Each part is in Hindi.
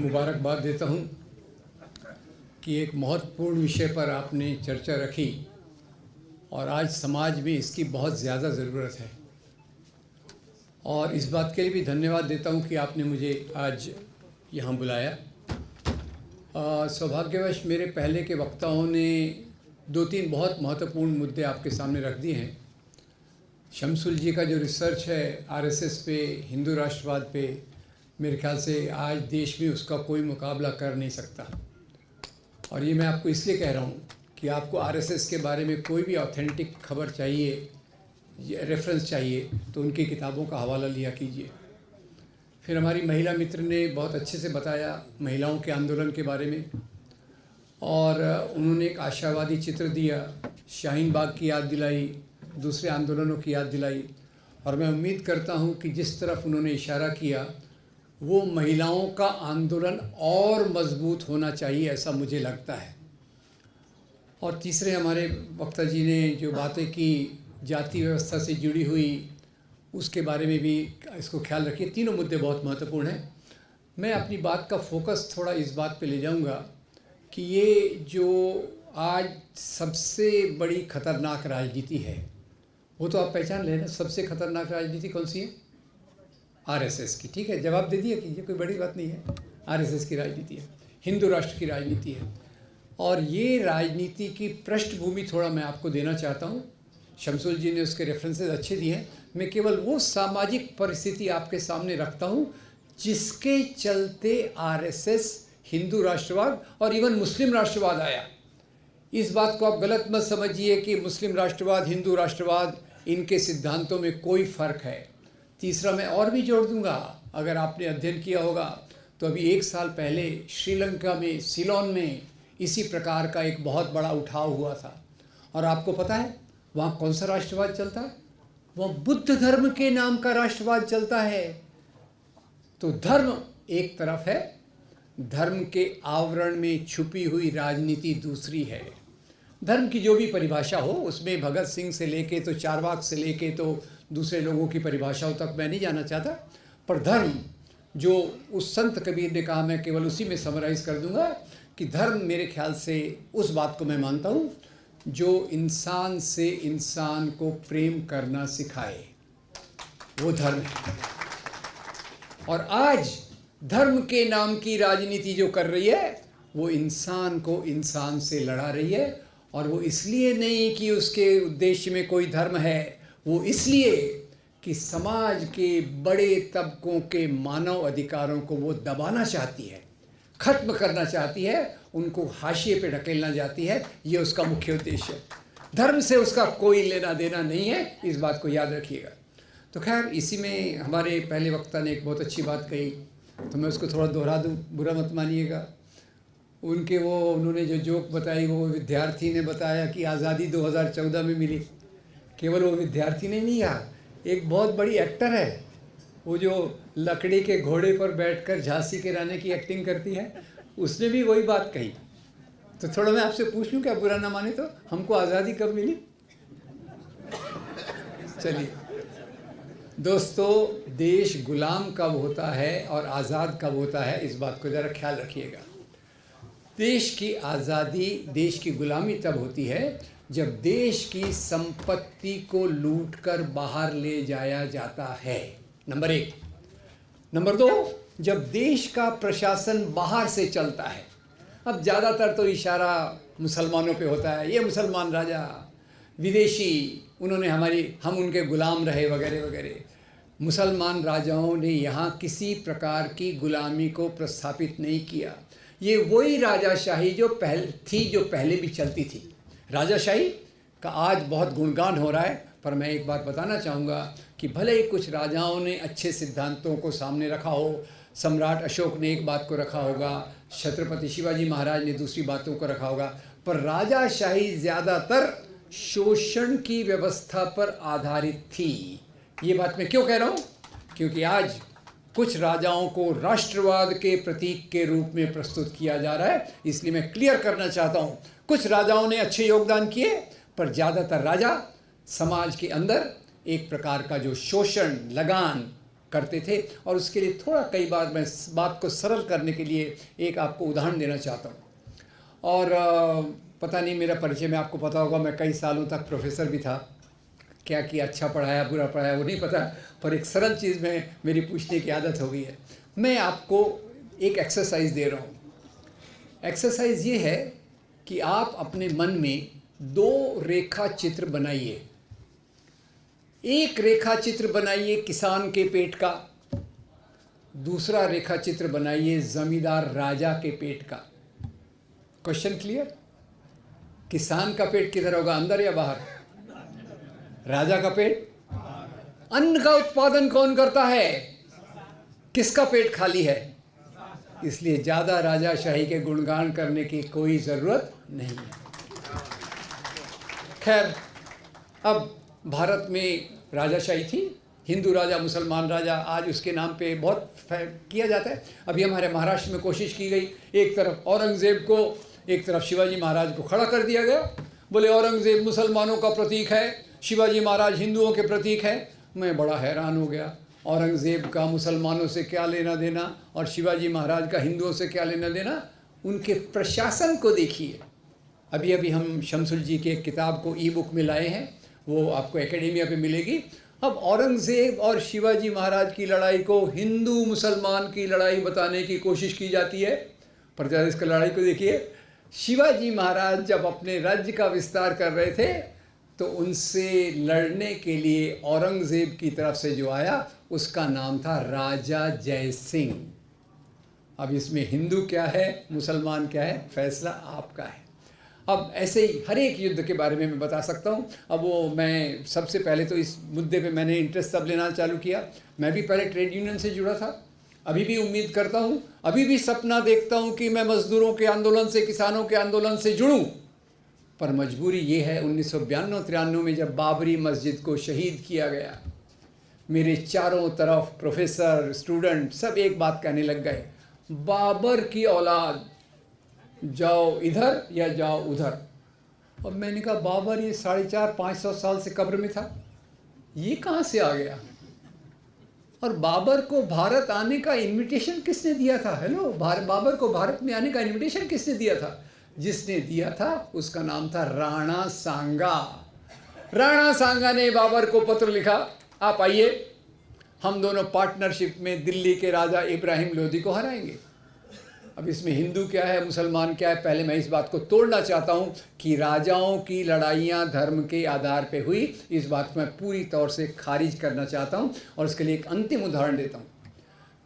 मुबारकबाद देता हूँ कि एक महत्वपूर्ण विषय पर आपने चर्चा रखी और आज समाज में इसकी बहुत ज़्यादा ज़रूरत है। और इस बात के लिए भी धन्यवाद देता हूँ कि आपने मुझे आज यहाँ बुलाया। सौभाग्यवश मेरे पहले के वक्ताओं ने 2-3 बहुत महत्वपूर्ण मुद्दे आपके सामने रख दिए हैं। शमसुल जी का जो रिसर्च है आरएसएस पे, हिंदू राष्ट्रवाद पे, मेरे ख्याल से आज देश में उसका कोई मुकाबला कर नहीं सकता। और ये मैं आपको इसलिए कह रहा हूँ कि आपको आरएसएस के बारे में कोई भी ऑथेंटिक खबर चाहिए, रेफरेंस चाहिए, तो उनकी किताबों का हवाला लिया कीजिए। फिर हमारी महिला मित्र ने बहुत अच्छे से बताया महिलाओं के आंदोलन के बारे में, और उन्होंने एक आशावादी चित्र दिया, शाहीन बाग की याद दिलाई, दूसरे आंदोलनों की याद दिलाई। और मैं उम्मीद करता हूँ कि जिस तरफ उन्होंने इशारा किया वो महिलाओं का आंदोलन और मजबूत होना चाहिए, ऐसा मुझे लगता है। और तीसरे हमारे वक्ता जी ने जो बातें की जाति व्यवस्था से जुड़ी हुई, उसके बारे में भी इसको ख्याल रखिए। तीनों मुद्दे बहुत महत्वपूर्ण हैं। मैं अपनी बात का फोकस थोड़ा इस बात पे ले जाऊंगा कि ये जो आज सबसे बड़ी खतरनाक राजनीति है, वो तो आप पहचान लेना। सबसे खतरनाक राजनीति कौन सी है? आरएसएस की। ठीक है, जवाब दे दिया कि ये कोई बड़ी बात नहीं है। आरएसएस की राजनीति है, हिंदू राष्ट्र की राजनीति है। और ये राजनीति की पृष्ठभूमि थोड़ा मैं आपको देना चाहता हूँ। शमसुल जी ने उसके रेफरेंसेस अच्छे दिए हैं। मैं केवल वो सामाजिक परिस्थिति आपके सामने रखता हूँ जिसके चलते आरएसएस, हिंदू राष्ट्रवाद और इवन मुस्लिम राष्ट्रवाद आया। इस बात को आप गलत मत समझिए कि मुस्लिम राष्ट्रवाद, हिंदू राष्ट्रवाद, इनके सिद्धांतों में कोई फ़र्क है। तीसरा मैं और भी जोड़ दूंगा, अगर आपने अध्ययन किया होगा तो अभी 1 साल पहले श्रीलंका में सिलोन में इसी प्रकार का एक बहुत बड़ा उठाव हुआ था। और आपको पता है वहाँ कौन सा राष्ट्रवाद चलता है? वह बुद्ध धर्म के नाम का राष्ट्रवाद चलता है। तो धर्म एक तरफ है, धर्म के आवरण में छुपी हुई राजनीति दूसरी है। धर्म की जो भी परिभाषा हो, उसमें भगत सिंह से लेके तो चारवाक से लेके तो दूसरे लोगों की परिभाषाओं तक मैं नहीं जाना चाहता, पर धर्म जो उस संत कबीर ने कहा, मैं केवल उसी में समराइज़ कर दूंगा कि धर्म मेरे ख्याल से उस बात को मैं मानता हूँ जो इंसान से इंसान को प्रेम करना सिखाए, वो धर्म है। और आज धर्म के नाम की राजनीति जो कर रही है वो इंसान को इंसान से लड़ा रही है। और वो इसलिए नहीं कि उसके उद्देश्य में कोई धर्म है, वो इसलिए कि समाज के बड़े तबकों के मानव अधिकारों को वो दबाना चाहती है, ख़त्म करना चाहती है, उनको हाशिए पे ढकेलना चाहती है। ये उसका मुख्य उद्देश्य है। धर्म से उसका कोई लेना देना नहीं है, इस बात को याद रखिएगा। तो खैर, इसी में हमारे पहले वक्ता ने एक बहुत अच्छी बात कही, तो मैं उसको थोड़ा दोहरा दूँ, बुरा मत मानिएगा। उन्होंने जो जोक बताई, वो विद्यार्थी ने बताया कि आज़ादी 2014 में मिली। केवल वो विद्यार्थी ने नहीं कहा, एक बहुत बड़ी एक्टर है, वो जो लकड़ी के घोड़े पर बैठकर झांसी के रानी की एक्टिंग करती है, उसने भी वही बात कही। तो थोड़ा मैं आपसे पूछ लूँ, क्या बुरा ना माने तो, हमको आज़ादी कब मिली? चलिए दोस्तों, देश गुलाम कब होता है और आज़ाद कब होता है, इस बात को ज़रा ख्याल रखिएगा। देश की आज़ादी, देश की गुलामी तब होती है जब देश की संपत्ति को लूटकर बाहर ले जाया जाता है, नंबर 1। नंबर 2, जब देश का प्रशासन बाहर से चलता है। अब ज़्यादातर तो इशारा मुसलमानों पे होता है, ये मुसलमान राजा, विदेशी, हम उनके गुलाम रहे वगैरह वगैरह। मुसलमान राजाओं ने यहाँ किसी प्रकार की गुलामी को प्रस्थापित नहीं किया। ये वही राजाशाही जो पहले भी चलती थी। राजाशाही का आज बहुत गुणगान हो रहा है, पर मैं एक बात बताना चाहूँगा कि भले ही कुछ राजाओं ने अच्छे सिद्धांतों को सामने रखा हो, सम्राट अशोक ने एक बात को रखा होगा, छत्रपति शिवाजी महाराज ने दूसरी बातों को रखा होगा, पर राजाशाही ज़्यादातर शोषण की व्यवस्था पर आधारित थी। ये बात मैं क्यों कह रहा हूँ? क्योंकि आज कुछ राजाओं को राष्ट्रवाद के प्रतीक के रूप में प्रस्तुत किया जा रहा है। इसलिए मैं क्लियर करना चाहता हूँ, कुछ राजाओं ने अच्छे योगदान किए, पर ज़्यादातर राजा समाज के अंदर एक प्रकार का जो शोषण, लगान, करते थे। और उसके लिए थोड़ा कई बार मैं इस बात को सरल करने के लिए एक आपको उदाहरण देना चाहता हूँ। और पता नहीं मेरा परिचय में आपको पता होगा, मैं कई सालों तक प्रोफेसर भी था। क्या किया, अच्छा पढ़ाया बुरा पढ़ाया वो नहीं पता, पर एक सरल चीज़ में मेरी पूछने की आदत हो गई है। मैं आपको एक एक्सरसाइज दे रहा हूँ। एक्सरसाइज ये है कि आप अपने मन में 2 रेखा चित्र बनाइए। एक रेखा चित्र बनाइए किसान के पेट का, दूसरा रेखा चित्र बनाइए जमींदार राजा के पेट का। Question clear? किसान का पेट किधर होगा, अंदर या बाहर? राजा का पेट? अन्न का उत्पादन कौन करता है? किसका पेट खाली है? इसलिए ज़्यादा राजाशाही के गुणगान करने की कोई ज़रूरत नहीं है। खैर, अब भारत में राजाशाही थी, हिंदू राजा मुसलमान राजा, आज उसके नाम पे बहुत किया जाता है। अभी हमारे महाराष्ट्र में कोशिश की गई, एक तरफ औरंगज़ेब को, एक तरफ शिवाजी महाराज को खड़ा कर दिया गया। बोले औरंगज़ेब मुसलमानों का प्रतीक है, शिवाजी महाराज हिंदुओं के प्रतीक है। मैं बड़ा हैरान हो गया, औरंगज़ेब का मुसलमानों से क्या लेना देना और शिवाजी महाराज का हिंदुओं से क्या लेना देना। उनके प्रशासन को देखिए। अभी अभी हम शमसुल जी की एक किताब को ई बुक में लाए हैं, वो आपको एकेडेमिया पे मिलेगी। अब औरंगज़ेब और शिवाजी महाराज की लड़ाई को हिंदू मुसलमान की लड़ाई बताने की कोशिश की जाती है, पर ज़रा इसका लड़ाई को देखिए। शिवाजी महाराज जब अपने राज्य का विस्तार कर रहे थे तो उनसे लड़ने के लिए औरंगज़ेब की तरफ से जो आया उसका नाम था राजा जय सिंह। अब इसमें हिंदू क्या है मुसलमान क्या है, फैसला आपका है। अब ऐसे ही हर एक युद्ध के बारे में मैं बता सकता हूँ। अब वो मैं सबसे पहले तो इस मुद्दे पे मैंने इंटरेस्ट तब लेना चालू किया, मैं भी पहले ट्रेड यूनियन से जुड़ा था, अभी भी उम्मीद करता हूँ, अभी भी सपना देखता हूँ कि मैं मज़दूरों के आंदोलन से, किसानों के आंदोलन से जुड़ूँ। पर मजबूरी ये है, 1992-93 में जब बाबरी मस्जिद को शहीद किया गया, मेरे चारों तरफ प्रोफेसर, स्टूडेंट सब एक बात कहने लग गए, बाबर की औलाद जाओ इधर या जाओ उधर। अब मैंने कहा बाबर ये 450-500 साल से कब्र में था, ये कहाँ से आ गया? और बाबर को भारत आने का इनविटेशन किसने दिया था? हेलो, बाबर को भारत में आने का इनविटेशन किसने दिया था? जिसने दिया था उसका नाम था राणा सांगा। राणा सांगा ने बाबर को पत्र लिखा, आप आइए, हम दोनों पार्टनरशिप में दिल्ली के राजा इब्राहिम लोदी को हराएंगे। अब इसमें हिंदू क्या है मुसलमान क्या है, पहले मैं इस बात को तोड़ना चाहता हूँ कि राजाओं की लड़ाइयाँ धर्म के आधार पे हुई, इस बात को मैं पूरी तौर से खारिज करना चाहता हूँ। और उसके लिए एक अंतिम उदाहरण देता हूँ।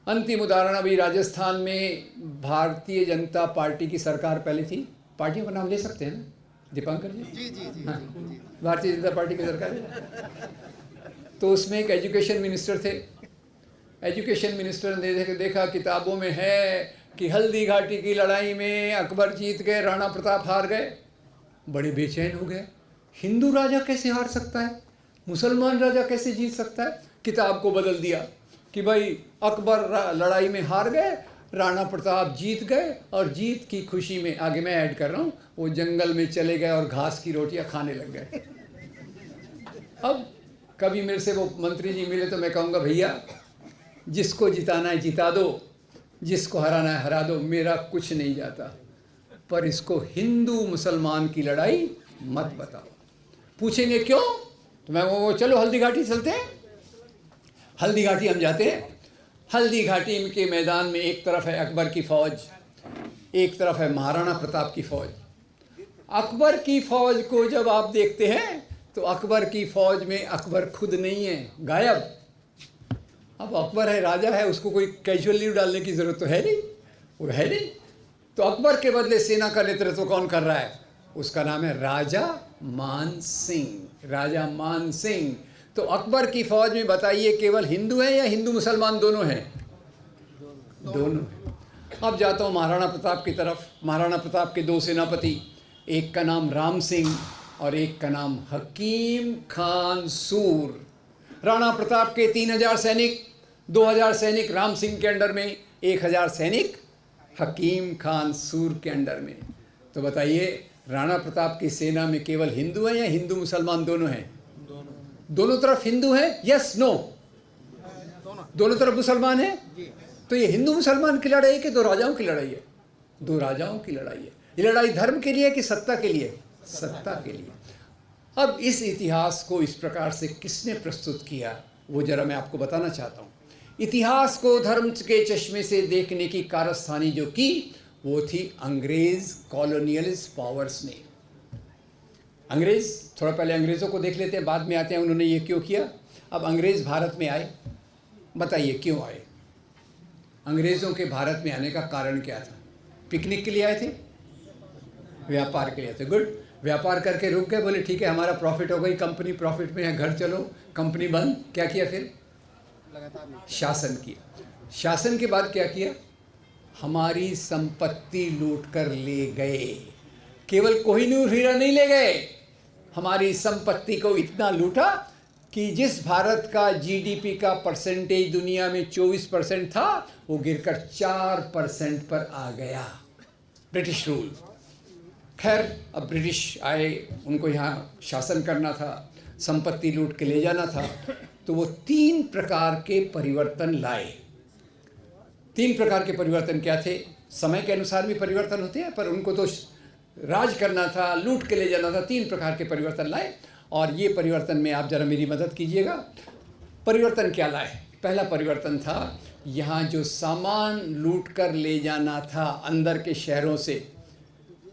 अंतिम उदाहरण, अभी राजस्थान में भारतीय जनता पार्टी की सरकार पहले थी, पार्टियों का नाम ले सकते हैं ना दीपांकर जी? जी जी जी, हाँ, भारतीय जनता पार्टी की सरकार। तो उसमें एक एजुकेशन मिनिस्टर थे। एजुकेशन मिनिस्टर ने देखा किताबों में है कि हल्दी घाटी की लड़ाई में अकबर जीत गए, राणा प्रताप हार गए। बड़े बेचैन हो गए, हिंदू राजा कैसे हार सकता है, मुसलमान राजा कैसे जीत सकता है। किताब को बदल दिया कि भाई अकबर लड़ाई में हार गए, राणा प्रताप जीत गए, और जीत की खुशी में, आगे मैं ऐड कर रहा हूँ, वो जंगल में चले गए और घास की रोटियां खाने लग गए। अब कभी मेरे से वो मंत्री जी मिले तो मैं कहूँगा भैया जिसको जिताना है जिता दो, जिसको हराना है हरा दो, मेरा कुछ नहीं जाता, पर इसको हिंदू मुसलमान की लड़ाई मत बताओ। पूछेंगे क्यों, तो मैं वो चलो हल्दी घाटी चलते हैं। हल्दी घाटी हम जाते हैं। हल्दी घाटी के मैदान में एक तरफ है अकबर की फ़ौज, एक तरफ है महाराणा प्रताप की फ़ौज। अकबर की फ़ौज को जब आप देखते हैं तो अकबर की फ़ौज में अकबर खुद नहीं है, गायब। अब अकबर है, राजा है, उसको कोई कैजुअल लीव डालने की ज़रूरत तो है नहीं, वो है नहीं। तो अकबर के बदले सेना का नेतृत्व तो कौन कर रहा है? उसका नाम है राजा मान सिंह। राजा मान सिंह। तो अकबर की फ़ौज में बताइए केवल हिंदू हैं या हिंदू मुसलमान दोनों हैं? दोनों। अब जाता हूँ महाराणा प्रताप की तरफ। महाराणा प्रताप के 2 सेनापति, एक का नाम राम सिंह और एक का नाम हकीम खान सूर। राणा प्रताप के 3000 सैनिक, 2000 सैनिक राम सिंह के अंडर में, 1000 सैनिक हकीम खान सूर के अंडर में। तो बताइए राणा प्रताप की सेना में केवल हिंदू हैं या हिंदू मुसलमान दोनों हैं? दोनों तरफ हिंदू हैं, यस नो? दोनों तरफ मुसलमान हैं। तो ये हिंदू मुसलमान की लड़ाई है कि दो राजाओं की लड़ाई है? दो राजाओं की लड़ाई है। ये लड़ाई धर्म के लिए कि सत्ता के लिए? सत्ता के लिए। अब इस इतिहास को इस प्रकार से किसने प्रस्तुत किया, वो जरा मैं आपको बताना चाहता हूँ। इतिहास को धर्म के चश्मे से देखने की कारस्तानी जो की, वो थी अंग्रेज कॉलोनियलिस्ट पावर्स ने। अंग्रेज, थोड़ा पहले अंग्रेज़ों को देख लेते हैं, बाद में आते हैं उन्होंने ये क्यों किया। अब अंग्रेज़ भारत में आए, बताइए क्यों आए? अंग्रेज़ों के भारत में आने का कारण क्या था? पिकनिक के लिए आए थे? व्यापार के लिए आए थे। गुड, व्यापार करके रुक गए, बोले ठीक है हमारा प्रॉफिट हो गई, कंपनी प्रॉफिट में है, घर चलो। कंपनी बंद। क्या किया फिर? शासन किया। शासन के बाद क्या किया? हमारी संपत्ति लूट कर ले गए। केवल कोहिनूर हीरा नहीं ले गए, हमारी संपत्ति को इतना लूटा कि जिस भारत का जीडीपी का परसेंटेज दुनिया में 24% था, वो गिरकर 4% पर आ गया। British rule. खैर, अब ब्रिटिश आए, उनको यहाँ शासन करना था, संपत्ति लूट के ले जाना था, तो वो 3 प्रकार के परिवर्तन लाए। 3 प्रकार के परिवर्तन क्या थे? समय के अनुसार भी परिवर्तन होते हैं, पर उनको तो राज करना था, लूट के ले जाना था। 3 प्रकार के परिवर्तन लाए, और ये परिवर्तन में आप जरा मेरी मदद कीजिएगा। परिवर्तन क्या लाए? पहला परिवर्तन था, यहाँ जो सामान लूट कर ले जाना था अंदर के शहरों से,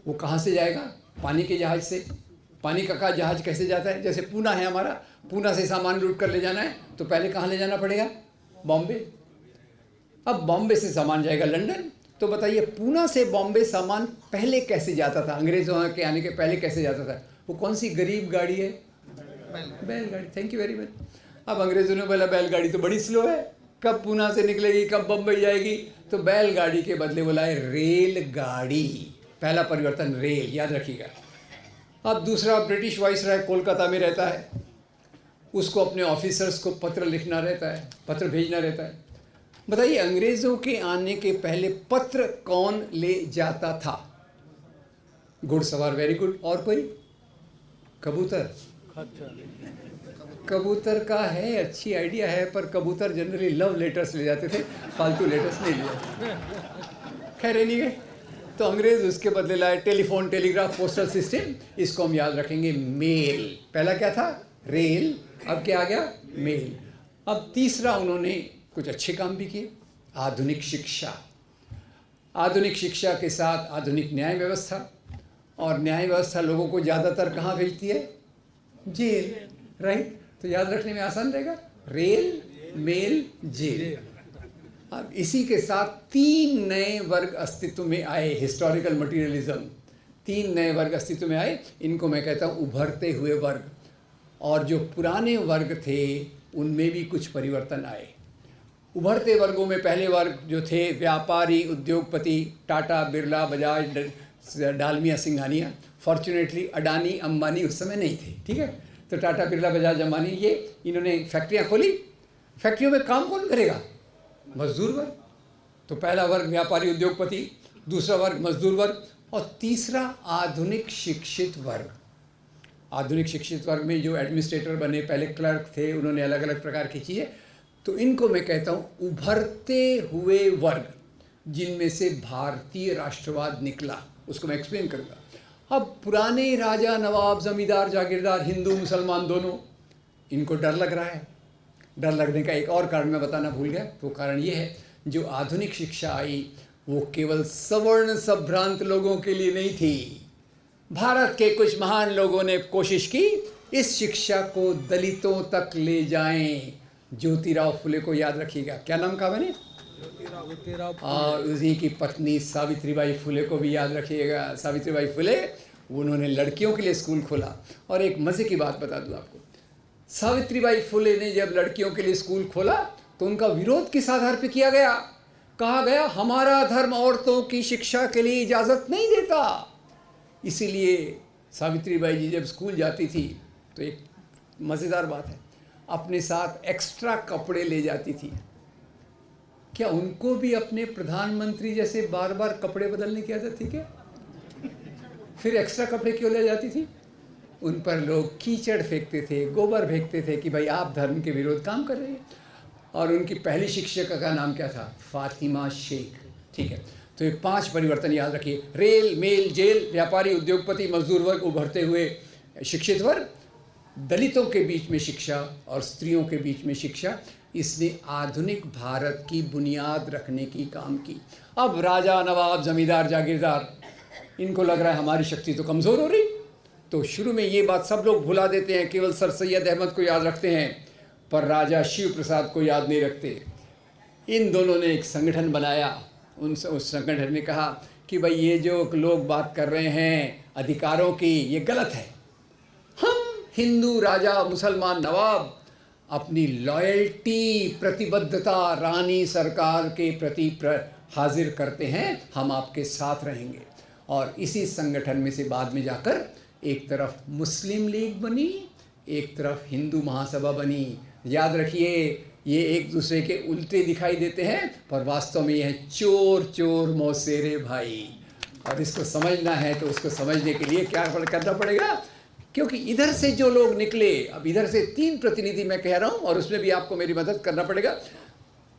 वो कहाँ से जाएगा? पानी के जहाज़ से। पानी का जहाज़ कैसे जाता है? जैसे पूना है हमारा, पूना से सामान लूट कर ले जाना है तो पहले कहाँ ले जाना पड़ेगा? बॉम्बे। अब बॉम्बे से सामान जाएगा लंदन। तो बताइए, पूना से बॉम्बे सामान पहले कैसे जाता था? अंग्रेज़ों के आने के पहले कैसे जाता था? वो कौन सी गरीब गाड़ी है? बैलगाड़ी। Thank you very much. अब अंग्रेज़ों ने बोला बैलगाड़ी तो बड़ी स्लो है, कब पूना से निकलेगी, कब बम्बई जाएगी? तो बैलगाड़ी के बदले बोला है रेलगाड़ी। पहला परिवर्तन रेल, याद रखिएगा। अब दूसरा, ब्रिटिश वाइसराय कोलकाता में रहता है, उसको अपने ऑफिसर्स को पत्र लिखना रहता है, पत्र भेजना रहता है। बताइए, अंग्रेज़ों के आने के पहले पत्र कौन ले जाता था? घुड़सवार। Very good. और कोई? कबूतर। कबूतर का है, अच्छी आइडिया है, पर कबूतर जनरली लव लेटर्स ले जाते थे, फालतू लेटर्स नहीं ले जाते। खैर नहीं गए, तो अंग्रेज़ उसके बदले लाए टेलीफोन, टेलीग्राफ, पोस्टल सिस्टम। इसको हम याद रखेंगे मेल। पहला क्या था? रेल। अब क्या आ गया? मेल। अब तीसरा, उन्होंने कुछ अच्छे काम भी किए। आधुनिक शिक्षा। आधुनिक शिक्षा के साथ आधुनिक न्याय व्यवस्था, और न्याय व्यवस्था लोगों को ज़्यादातर कहाँ भेजती है? जेल। राइट। तो याद रखने में आसान रहेगा, रेल, मेल, जेल। अब इसी के साथ 3 नए वर्ग अस्तित्व में आए। Historical materialism. 3 नए वर्ग अस्तित्व में आए, इनको मैं कहता हूँ उभरते हुए वर्ग। और जो पुराने वर्ग थे उनमें भी कुछ परिवर्तन आए। उभरते वर्गों में पहले वर्ग जो थे, व्यापारी, उद्योगपति, टाटा, बिरला, बजाज, डालमिया, सिंघानिया। फॉर्चुनेटली अडानी, अंबानी उस समय नहीं थे, ठीक है। तो टाटा, बिरला, बजाज, अंबानी, ये इन्होंने फैक्ट्रियाँ खोली। फैक्ट्रियों में काम कौन करेगा? मजदूर वर्ग। तो पहला वर्ग व्यापारी, उद्योगपति, दूसरा वर्ग मजदूर वर्ग, और तीसरा आधुनिक शिक्षित वर्ग। आधुनिक शिक्षित वर्ग में जो एडमिनिस्ट्रेटर बने, पहले क्लर्क थे, उन्होंने अलग अलग प्रकार की चीज़ें। तो इनको मैं कहता हूँ उभरते हुए वर्ग, जिनमें से भारतीय राष्ट्रवाद निकला। उसको मैं एक्सप्लेन करूँगा। अब पुराने राजा, नवाब, जमींदार, जागीरदार, हिंदू मुसलमान दोनों, इनको डर लग रहा है। डर लगने का एक और कारण मैं बताना भूल गया। तो कारण ये है, जो आधुनिक शिक्षा आई वो केवल सवर्ण संभ्रांत लोगों के लिए नहीं थी। भारत के कुछ महान लोगों ने कोशिश की इस शिक्षा को दलितों तक ले जाएं। ज्योतिराव फुले को याद रखिएगा। क्या नाम कहा मैंने? ज्योतिराव। और उसी की पत्नी सावित्रीबाई फुले को भी याद रखिएगा। सावित्रीबाई फुले, उन्होंने लड़कियों के लिए स्कूल खोला। और एक मज़े की बात बता दूँ आपको, सावित्रीबाई फुले ने जब लड़कियों के लिए स्कूल खोला तो उनका विरोध किस आधार पर किया गया? कहा गया हमारा धर्म औरतों की शिक्षा के लिए इजाज़त नहीं देता। इसीलिए सावित्रीबाई जी जब स्कूल जाती थी तो एक मज़ेदार बात है, अपने साथ एक्स्ट्रा कपड़े ले जाती थी। क्या उनको भी अपने प्रधानमंत्री जैसे बार बार कपड़े बदलने की आदत थी क्या? फिर एक्स्ट्रा कपड़े क्यों ले जाती थी? उन पर लोग कीचड़ फेंकते थे, गोबर फेंकते थे कि भाई आप धर्म के विरोध काम कर रहे हैं। और उनकी पहली शिक्षिका का नाम क्या था? फातिमा शेख। ठीक है, तो ये 5 परिवर्तन याद रखिए। रेल, मेल, जेल, व्यापारी, उद्योगपति, मजदूर वर्ग, उभरते हुए शिक्षित वर्ग, दलितों के बीच में शिक्षा और स्त्रियों के बीच में शिक्षा। इसने आधुनिक भारत की बुनियाद रखने की काम की। अब राजा, नवाब, जमींदार, जागीरदार, इनको लग रहा है हमारी शक्ति तो कमज़ोर हो रही, तो शुरू में ये बात सब लोग भुला देते हैं, केवल सर सैयद अहमद को याद रखते हैं, पर राजा शिव प्रसाद को याद नहीं रखते। इन दोनों ने एक संगठन बनाया। उस संगठन ने कहा कि भाई ये जो लोग बात कर रहे हैं अधिकारों की, ये गलत है। हम हिंदू राजा, मुसलमान नवाब अपनी लॉयल्टी, प्रतिबद्धता रानी सरकार के प्रति हाजिर करते हैं, हम आपके साथ रहेंगे। और इसी संगठन में से बाद में जाकर एक तरफ मुस्लिम लीग बनी, एक तरफ हिंदू महासभा बनी। याद रखिए, ये एक दूसरे के उल्टे दिखाई देते हैं, पर वास्तव में यह चोर चोर मौसेरे भाई। और इसको समझना है तो उसको समझने के लिए क्या करना पड़ेगा, क्योंकि इधर से जो लोग निकले, अब इधर से 3 प्रतिनिधि मैं कह रहा हूँ, और उसमें भी आपको मेरी मदद करना पड़ेगा।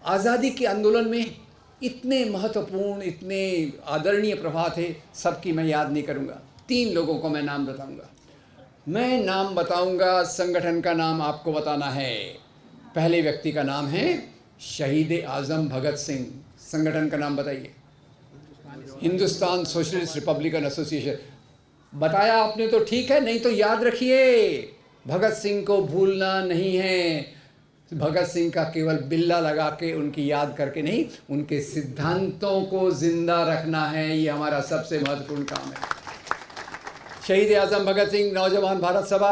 आज़ादी के आंदोलन में इतने महत्वपूर्ण, इतने आदरणीय प्रभाव थे, सबकी मैं याद नहीं करूँगा। 3 लोगों को मैं नाम बताऊँगा। मैं नाम बताऊँगा, संगठन का नाम आपको बताना है। पहले व्यक्ति का नाम है शहीद आज़म भगत सिंह। संगठन का नाम बताइए। Hindustan socialist Republican association. बताया आपने तो ठीक है, नहीं तो याद रखिए, भगत सिंह को भूलना नहीं है। भगत सिंह का केवल बिल्ला लगा के, उनकी याद करके नहीं, उनके सिद्धांतों को जिंदा रखना है। ये हमारा सबसे महत्वपूर्ण काम है। शहीद आज़म भगत सिंह, नौजवान भारत सभा,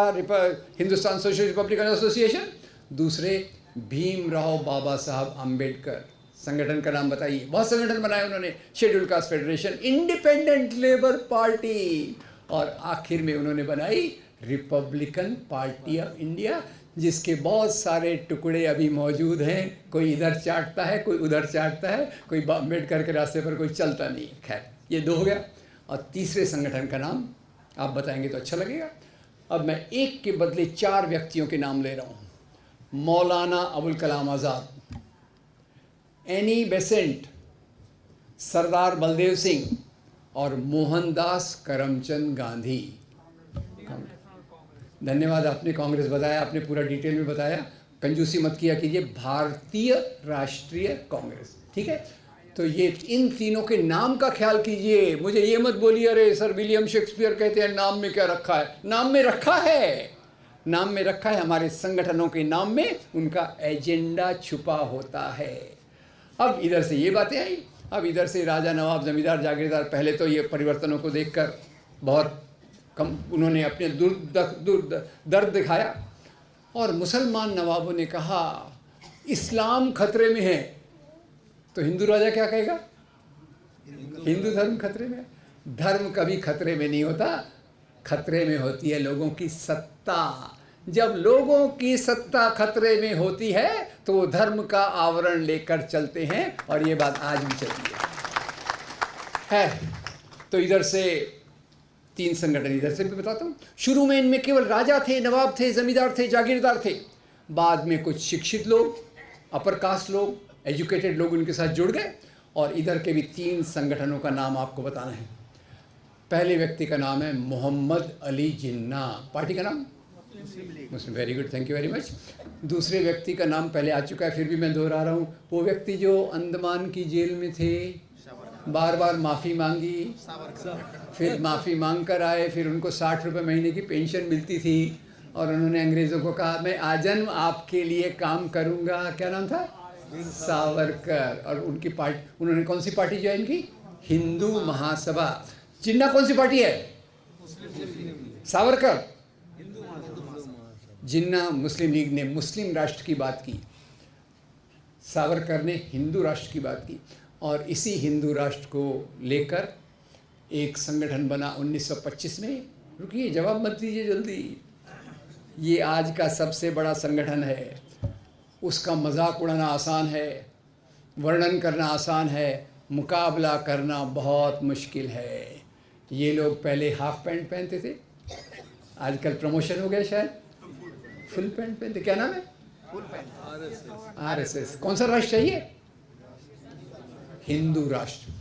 हिंदुस्तान सोशलिस्ट रिपब्लिकन एसोसिएशन। दूसरे भीमराव बाबा साहब अम्बेडकर। संगठन का नाम बताइए। बहुत संगठन बनाए उन्होंने। Schedule caste federation, independent labour party, और आखिर में उन्होंने बनाई रिपब्लिकन पार्टी ऑफ इंडिया, जिसके बहुत सारे टुकड़े अभी मौजूद हैं। कोई इधर चाटता है, कोई उधर चाटता है, कोई अम्बेडकर के रास्ते पर कोई चलता नहीं। खैर, ये 2 हो गया। और तीसरे संगठन का नाम आप बताएंगे तो अच्छा लगेगा। अब मैं एक के बदले 4 व्यक्तियों के नाम ले रहा हूँ। मौलाना अबुल कलाम आज़ाद, एनी बेसेंट, सरदार बलदेव सिंह और मोहनदास करमचंद गांधी। धन्यवाद, आपने कांग्रेस बताया, आपने पूरा डिटेल में बताया। कंजूसी मत किया कीजिए। भारतीय राष्ट्रीय कांग्रेस, ठीक है। तो ये इन तीनों के नाम का ख्याल कीजिए। मुझे ये मत बोलिए अरे सर विलियम शेक्सपियर कहते हैं नाम में क्या रखा है। नाम में रखा है, नाम में रखा है। हमारे संगठनों के नाम में उनका एजेंडा छुपा होता है। अब इधर से ये बातें आई, अब इधर से राजा, नवाब, जमींदार, जागीरदार। पहले तो ये परिवर्तनों को देखकर बहुत कम उन्होंने अपने दर्द दिखाया, और मुसलमान नवाबों ने कहा इस्लाम खतरे में है, तो हिंदू राजा क्या कहेगा? हिंदू धर्म खतरे में है। धर्म कभी खतरे में नहीं होता, खतरे में होती है लोगों की सत्ता। जब लोगों की सत्ता खतरे में होती है तो वो धर्म का आवरण लेकर चलते हैं, और ये बात आज भी चलती है। तो इधर से 3 संगठन, इधर से भी बताता हूँ। शुरू में इनमें केवल राजा थे, नवाब थे, जमींदार थे, जागीरदार थे। बाद में कुछ शिक्षित लोग, अपर कास्ट लोग, एजुकेटेड लोग उनके साथ जुड़ गए। और इधर के भी 3 संगठनों का नाम आपको बताना है। पहले व्यक्ति का नाम है मोहम्मद अली जिन्ना। पार्टी का नाम मुस्लिम। Very good, thank you very much. दूसरे व्यक्ति का नाम पहले आ चुका है, फिर भी मैं दोहरा रहा हूँ। वो व्यक्ति जो अंडमान की जेल में थे, बार बार माफ़ी मांगी, फिर माफ़ी मांग कर आए, फिर उनको 60 रुपये महीने की पेंशन मिलती थी, और उन्होंने अंग्रेज़ों को कहा मैं आजन्म आपके लिए काम करूँगा। क्या नाम था? सावरकर। और उनकी पार्टी, उन्होंने कौन सी पार्टी ज्वाइन की? हिंदू महासभा। जिन्ना कौन सी पार्टी है? सावरकर। जिन्ना मुस्लिम लीग ने मुस्लिम राष्ट्र की बात की, सावरकर ने हिंदू राष्ट्र की बात की। और इसी हिंदू राष्ट्र को लेकर एक संगठन बना 1925 में। रुकिए, जवाब मत दीजिए जल्दी। ये आज का सबसे बड़ा संगठन है। उसका मजाक उड़ाना आसान है, वर्णन करना आसान है, मुकाबला करना बहुत मुश्किल है। ये लोग पहले हाफ पैंट पहनते थे, आजकल प्रमोशन हो गया शायद, फुल पैंट पहनते। क्या नाम है? आरएसएस। कौन सा राष्ट्र चाहिए? हिंदू राष्ट्र,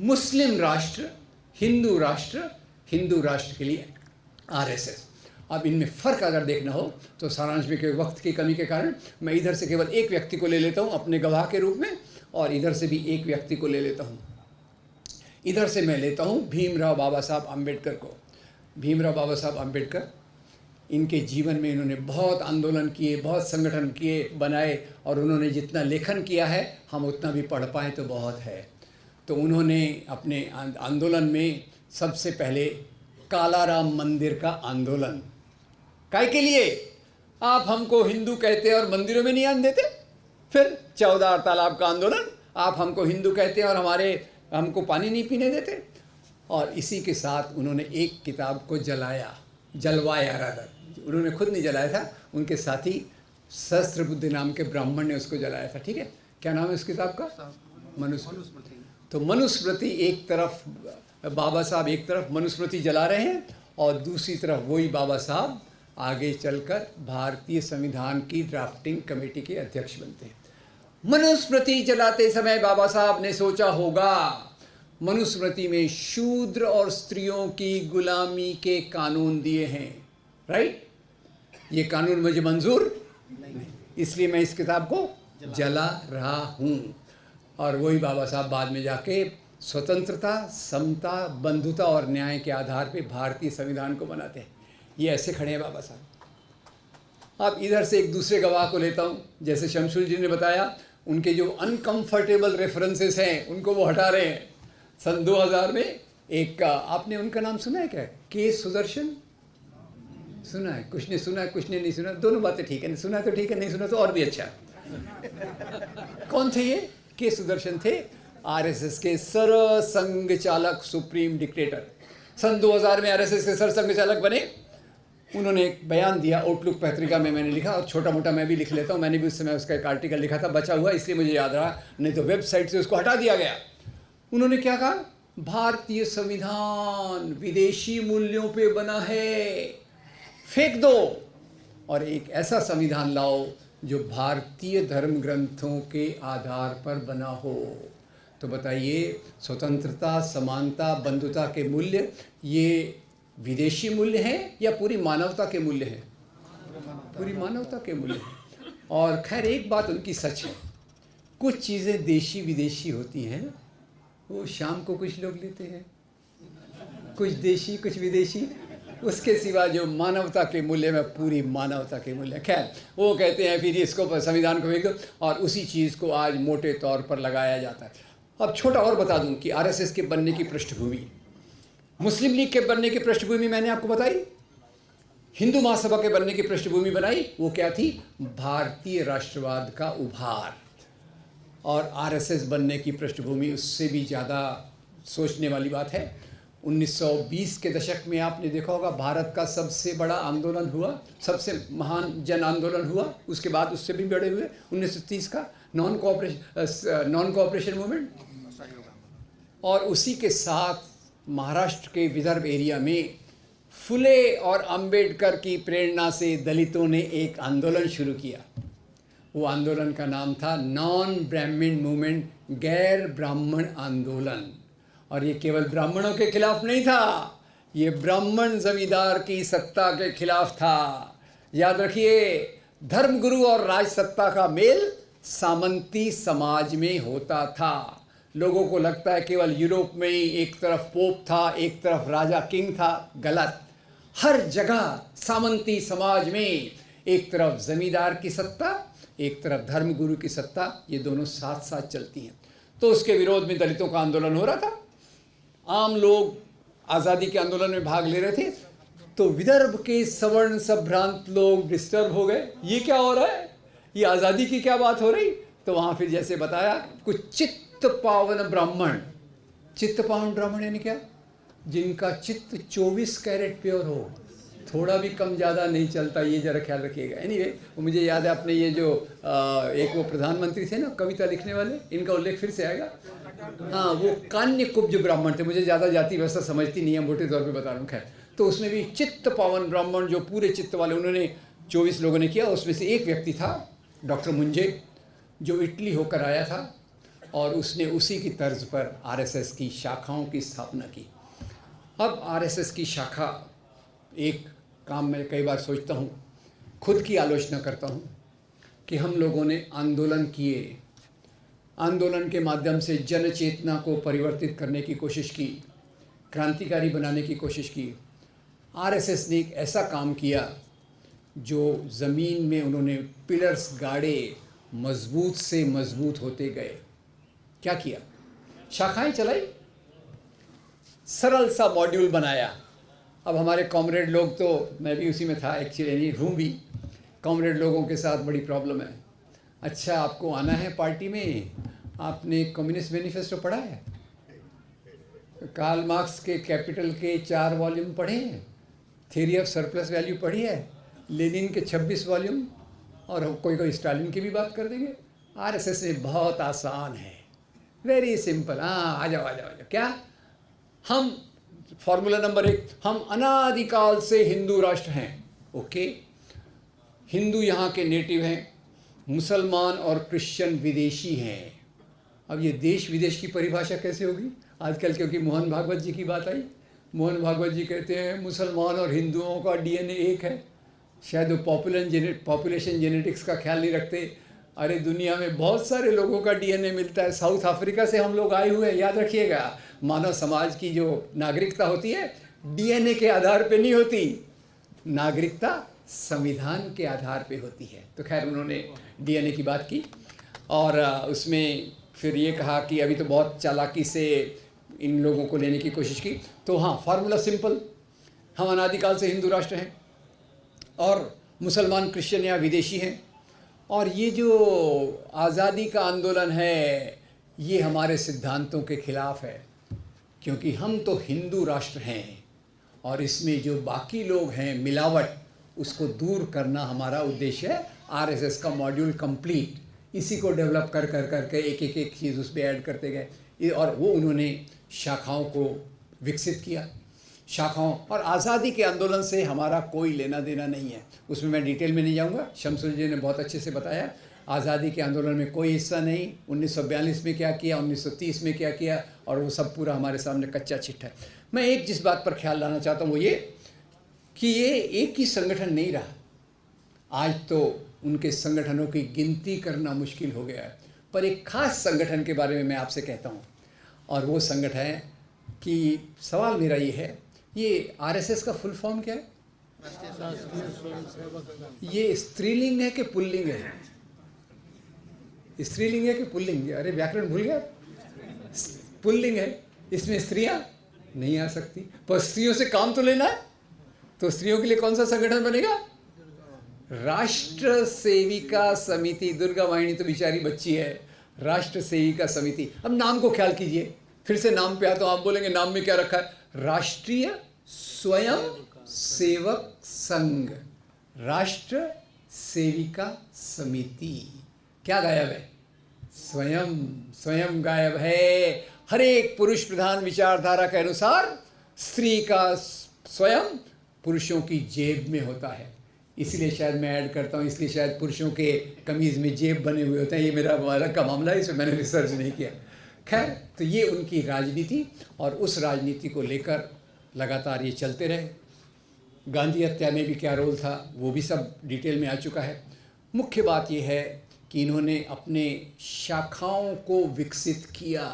मुस्लिम राष्ट्र, हिंदू राष्ट्र, हिंदू राष्ट्र के लिए आरएसएस। अब इनमें फ़र्क अगर देखना हो तो सारांश में केवल वक्त की कमी के कारण मैं इधर से केवल एक व्यक्ति को ले लेता हूँ अपने गवाह के रूप में, और इधर से भी एक व्यक्ति को ले लेता हूँ। इधर से मैं लेता हूँ भीमराव बाबा साहब अम्बेडकर को। भीमराव बाबा साहब अम्बेडकर, इनके जीवन में इन्होंने बहुत आंदोलन किए, बहुत संगठन किए, बनाए, और उन्होंने जितना लेखन किया है हम उतना भी पढ़ पाएँ तो बहुत है। तो उन्होंने अपने आंदोलन में सबसे पहले कालाराम मंदिर का आंदोलन, काय के लिए? आप हमको हिंदू कहते हैं और मंदिरों में नहीं आने देते। फिर 14 तालाब का आंदोलन, आप हमको हिंदू कहते हैं और हमको पानी नहीं पीने देते। और इसी के साथ उन्होंने एक किताब को जलवाया रादर, उन्होंने खुद नहीं जलाया था, उनके साथी सहस्त्रबुद्धि नाम के ब्राह्मण ने उसको जलाया था। ठीक है, क्या नाम है उस किताब का? मनुस्मृति। तो मनुस्मृति एक तरफ, बाबा साहब एक तरफ मनुस्मृति जला रहे हैं और दूसरी तरफ वही बाबा साहब आगे चलकर भारतीय संविधान की ड्राफ्टिंग कमेटी के अध्यक्ष बनते हैं। मनुस्मृति जलाते समय बाबा साहब ने सोचा होगा मनुस्मृति में शूद्र और स्त्रियों की गुलामी के कानून दिए हैं, राइट? ये कानून मुझे मंजूर नहीं, इसलिए मैं इस किताब को जला रहा हूँ। और वही बाबा साहब बाद में जाके स्वतंत्रता, समता, बंधुता और न्याय के आधार पे भारतीय संविधान को बनाते हैं। ये ऐसे खड़े हैं बाबा साहब। अब इधर से एक दूसरे गवाह को लेता हूँ, जैसे शमशुल जी ने बताया, उनके जो अनकंफर्टेबल रेफरेंसेस हैं उनको वो हटा रहे हैं। सन 2000 में एक आपने उनका नाम सुना है क्या? के सुदर्शन सुना है? कुछ ने सुना है, कुछ ने नहीं सुना। दोनों बातें ठीक है, सुना तो ठीक है, नहीं सुना तो और भी अच्छा। कौन थे ये? के सुदर्शन थे आरएसएस के सरसंघ चालक, सुप्रीम डिक्टेटर। सन 2000 में आरएसएस के सरसंघ चालक बने। उन्होंने एक बयान दिया, आउटलुक पत्रिका में मैंने लिखा, और छोटा मोटा मैं भी लिख लेता हूँ, मैंने भी उस समय उसका एक आर्टिकल लिखा था, बचा हुआ इसलिए मुझे याद रहा, नहीं तो वेबसाइट से उसको हटा दिया गया। उन्होंने क्या कहा? भारतीय संविधान विदेशी मूल्यों पे बना है, फेंक दो, और एक ऐसा संविधान लाओ जो भारतीय धर्म ग्रंथों के आधार पर बना हो। तो बताइए, स्वतंत्रता, समानता, बंधुता के मूल्य ये विदेशी मूल्य हैं या पूरी मानवता के मूल्य हैं? पूरी मानवता के मूल्य हैं। और खैर एक बात उनकी सच है, कुछ चीज़ें देशी विदेशी होती हैं, वो शाम को कुछ लोग लेते हैं, कुछ देशी कुछ विदेशी, उसके सिवा जो मानवता के मूल्य में पूरी मानवता के मूल्य। खैर वो कहते हैं फिर इसको संविधान को फेंक दो, और उसी चीज़ को आज मोटे तौर पर लगाया जाता है। अब छोटा और बता दूं कि आरएसएस के बनने की पृष्ठभूमि, मुस्लिम लीग के बनने की पृष्ठभूमि मैंने आपको बताई, हिंदू महासभा के बनने की पृष्ठभूमि बनाई, वो क्या थी? भारतीय राष्ट्रवाद का उभार। और आरएसएस बनने की पृष्ठभूमि उससे भी ज़्यादा सोचने वाली बात है। 1920 के दशक में आपने देखा होगा भारत का सबसे बड़ा आंदोलन हुआ, सबसे महान जन आंदोलन हुआ, उसके बाद उससे भी बड़े हुए 1930 का नॉन कोऑपरेशन मूवमेंट। और उसी के साथ महाराष्ट्र के विदर्भ एरिया में फुले और अंबेडकर की प्रेरणा से दलितों ने एक आंदोलन शुरू किया। वो आंदोलन का नाम था नॉन ब्राह्मण मूवमेंट, गैर ब्राह्मण आंदोलन। और ये केवल ब्राह्मणों के खिलाफ नहीं था, ये ब्राह्मण जमींदार की सत्ता के खिलाफ था। याद रखिए, धर्मगुरु और राजसत्ता का मेल सामंती समाज में होता था। लोगों को लगता है केवल यूरोप में ही एक तरफ पोप था, एक तरफ राजा किंग था। गलत। हर जगह सामंती समाज में एक तरफ जमींदार की सत्ता, एक तरफ धर्मगुरु की सत्ता, ये दोनों साथ साथ चलती हैं। तो उसके विरोध में दलितों का आंदोलन हो रहा था। आम लोग आज़ादी के आंदोलन में भाग ले रहे थे, तो विदर्भ के सवर्ण संभ्रांत लोग डिस्टर्ब हो गए, ये क्या हो रहा है, ये आज़ादी की क्या बात हो रही। तो वहाँ फिर जैसे बताया, कुछ चित्त पावन ब्राह्मण, चित्त पावन ब्राह्मण यानी क्या? जिनका चित्त 24 कैरेट प्योर हो, थोड़ा भी कम ज़्यादा नहीं चलता, ये जरा ख्याल रखिएगा। एनीवे, वो मुझे याद है अपने ये जो एक वो प्रधानमंत्री थे ना कविता लिखने वाले, इनका उल्लेख फिर से आएगा। हाँ, वो कान्य कुब्ज ब्राह्मण थे। मुझे ज़्यादा जाति व्यवस्था समझती नहीं है, मोटे तौर पे बता रहा हूँ। खैर, तो उसमें भी चित्त पावन ब्राह्मण जो पूरे चित्त वाले, उन्होंने 24 लोगों ने किया। उसमें से एक व्यक्ति था डॉक्टर मुंजे, जो इटली होकर आया था और उसने उसी की तर्ज पर आरएसएस की शाखाओं की स्थापना की। अब आरएसएस की शाखा, एक काम मैं कई बार सोचता हूँ, खुद की आलोचना करता हूँ कि हम लोगों ने आंदोलन किए, आंदोलन के माध्यम से जन चेतना को परिवर्तित करने की कोशिश की, क्रांतिकारी बनाने की कोशिश की। आरएसएस ने एक ऐसा काम किया जो ज़मीन में उन्होंने पिलर्स गाड़े, मजबूत से मजबूत होते गए। क्या किया? शाखाएं चलाई, सरल सा मॉड्यूल बनाया। अब हमारे कॉमरेड लोग, तो मैं भी उसी में था एक्चुअली, हूँ भी, कॉमरेड लोगों के साथ बड़ी प्रॉब्लम है। अच्छा, आपको आना है पार्टी में, आपने कम्युनिस्ट मैनिफेस्टो पढ़ा है? कार्ल मार्क्स के कैपिटल के 4 वॉल्यूम पढ़े हैं? थ्योरी ऑफ सरप्लस वैल्यू पढ़ी है? लेनिन के 26 वॉल्यूम? और कोई कोई स्टालिन की भी बात कर देंगे। आरएसएस में बहुत आसान है, वेरी सिंपल। हाँ, आ जाओ आ जाओ आ जाओ। क्या? हम फॉर्मूला नंबर 1, हम अनादिकाल से हिंदू राष्ट्र हैं। ओके, हिंदू यहाँ के नेटिव हैं, मुसलमान और क्रिश्चियन विदेशी हैं। अब ये देश विदेश की परिभाषा कैसे होगी आजकल? क्योंकि मोहन भागवत जी की बात आई। मोहन भागवत जी कहते हैं मुसलमान और हिंदुओं का डीएनए एक है। शायद वो पॉपुलेशन जेनेटिक्स का ख्याल नहीं रखते। अरे दुनिया में बहुत सारे लोगों का डीएनए मिलता है। साउथ अफ्रीका से हम लोग आए हुए हैं, याद रखिएगा। मानव समाज की जो नागरिकता होती है डीएनए के आधार पे नहीं होती, नागरिकता संविधान के आधार पे होती है। तो खैर, उन्होंने डीएनए की बात की और उसमें फिर ये कहा कि अभी तो बहुत चालाकी से इन लोगों को लेने की कोशिश की। तो हाँ, फार्मूला सिंपल, हम अनादिकाल से हिंदू राष्ट्र हैं और मुसलमान क्रिश्चियन या विदेशी हैं। और ये जो आज़ादी का आंदोलन है ये हमारे सिद्धांतों के खिलाफ है, क्योंकि हम तो हिंदू राष्ट्र हैं और इसमें जो बाकी लोग हैं मिलावट, उसको दूर करना हमारा उद्देश्य है। आरएसएस का मॉड्यूल कंप्लीट इसी को डेवलप कर कर करके एक चीज़ उस पर ऐड करते गए और वो उन्होंने शाखाओं को विकसित किया। शाखाओं और आज़ादी के आंदोलन से हमारा कोई लेना देना नहीं है, उसमें मैं डिटेल में नहीं जाऊंगा। शमसुल जी ने बहुत अच्छे से बताया, आज़ादी के आंदोलन में कोई हिस्सा नहीं। 1942 में क्या किया, 1930 में क्या किया, और वो सब पूरा हमारे सामने कच्चा चिट्ठा है। मैं एक जिस बात पर ख्याल लाना चाहता हूँ वो ये कि ये एक ही संगठन नहीं रहा। आज तो उनके संगठनों की गिनती करना मुश्किल हो गया है, पर एक खास संगठन के बारे में मैं आपसे कहता हूँ, और वो संगठन है कि सवाल मेरा ये है, ये आरएसएस का फुल फॉर्म क्या है? ये स्त्रीलिंग है कि पुल्लिंग है? स्त्रीलिंग है कि पुल्लिंग है? अरे व्याकरण भूल गया। पुल्लिंग है, इसमें स्त्रियां नहीं आ सकती, पर स्त्रियों से काम तो लेना है, तो स्त्रियों के लिए कौन सा संगठन बनेगा? राष्ट्र सेविका समिति। दुर्गा वाहिनी तो बेचारी बच्ची है, राष्ट्र सेविका समिति। अब नाम को ख्याल कीजिए, फिर से नाम पे आता तो आप बोलेंगे नाम में क्या रखा है? राष्ट्रीय स्वयं सेवक संघ, राष्ट्र सेविका समिति। क्या गायब है? स्वयं, स्वयं गायब है। हर एक पुरुष प्रधान विचारधारा के अनुसार स्त्री का स्वयं पुरुषों की जेब में होता है। इसलिए शायद मैं ऐड करता हूँ, इसलिए शायद पुरुषों के कमीज़ में जेब बने हुए होते हैं। ये मेरा अलग का मामला है, इसमें मैंने रिसर्च नहीं किया। खैर, तो ये उनकी राजनीति, और उस राजनीति को लेकर लगातार ये चलते रहे। गांधी हत्या में भी क्या रोल था वो भी सब डिटेल में आ चुका है। मुख्य बात ये है कि इन्होंने अपने शाखाओं को विकसित किया,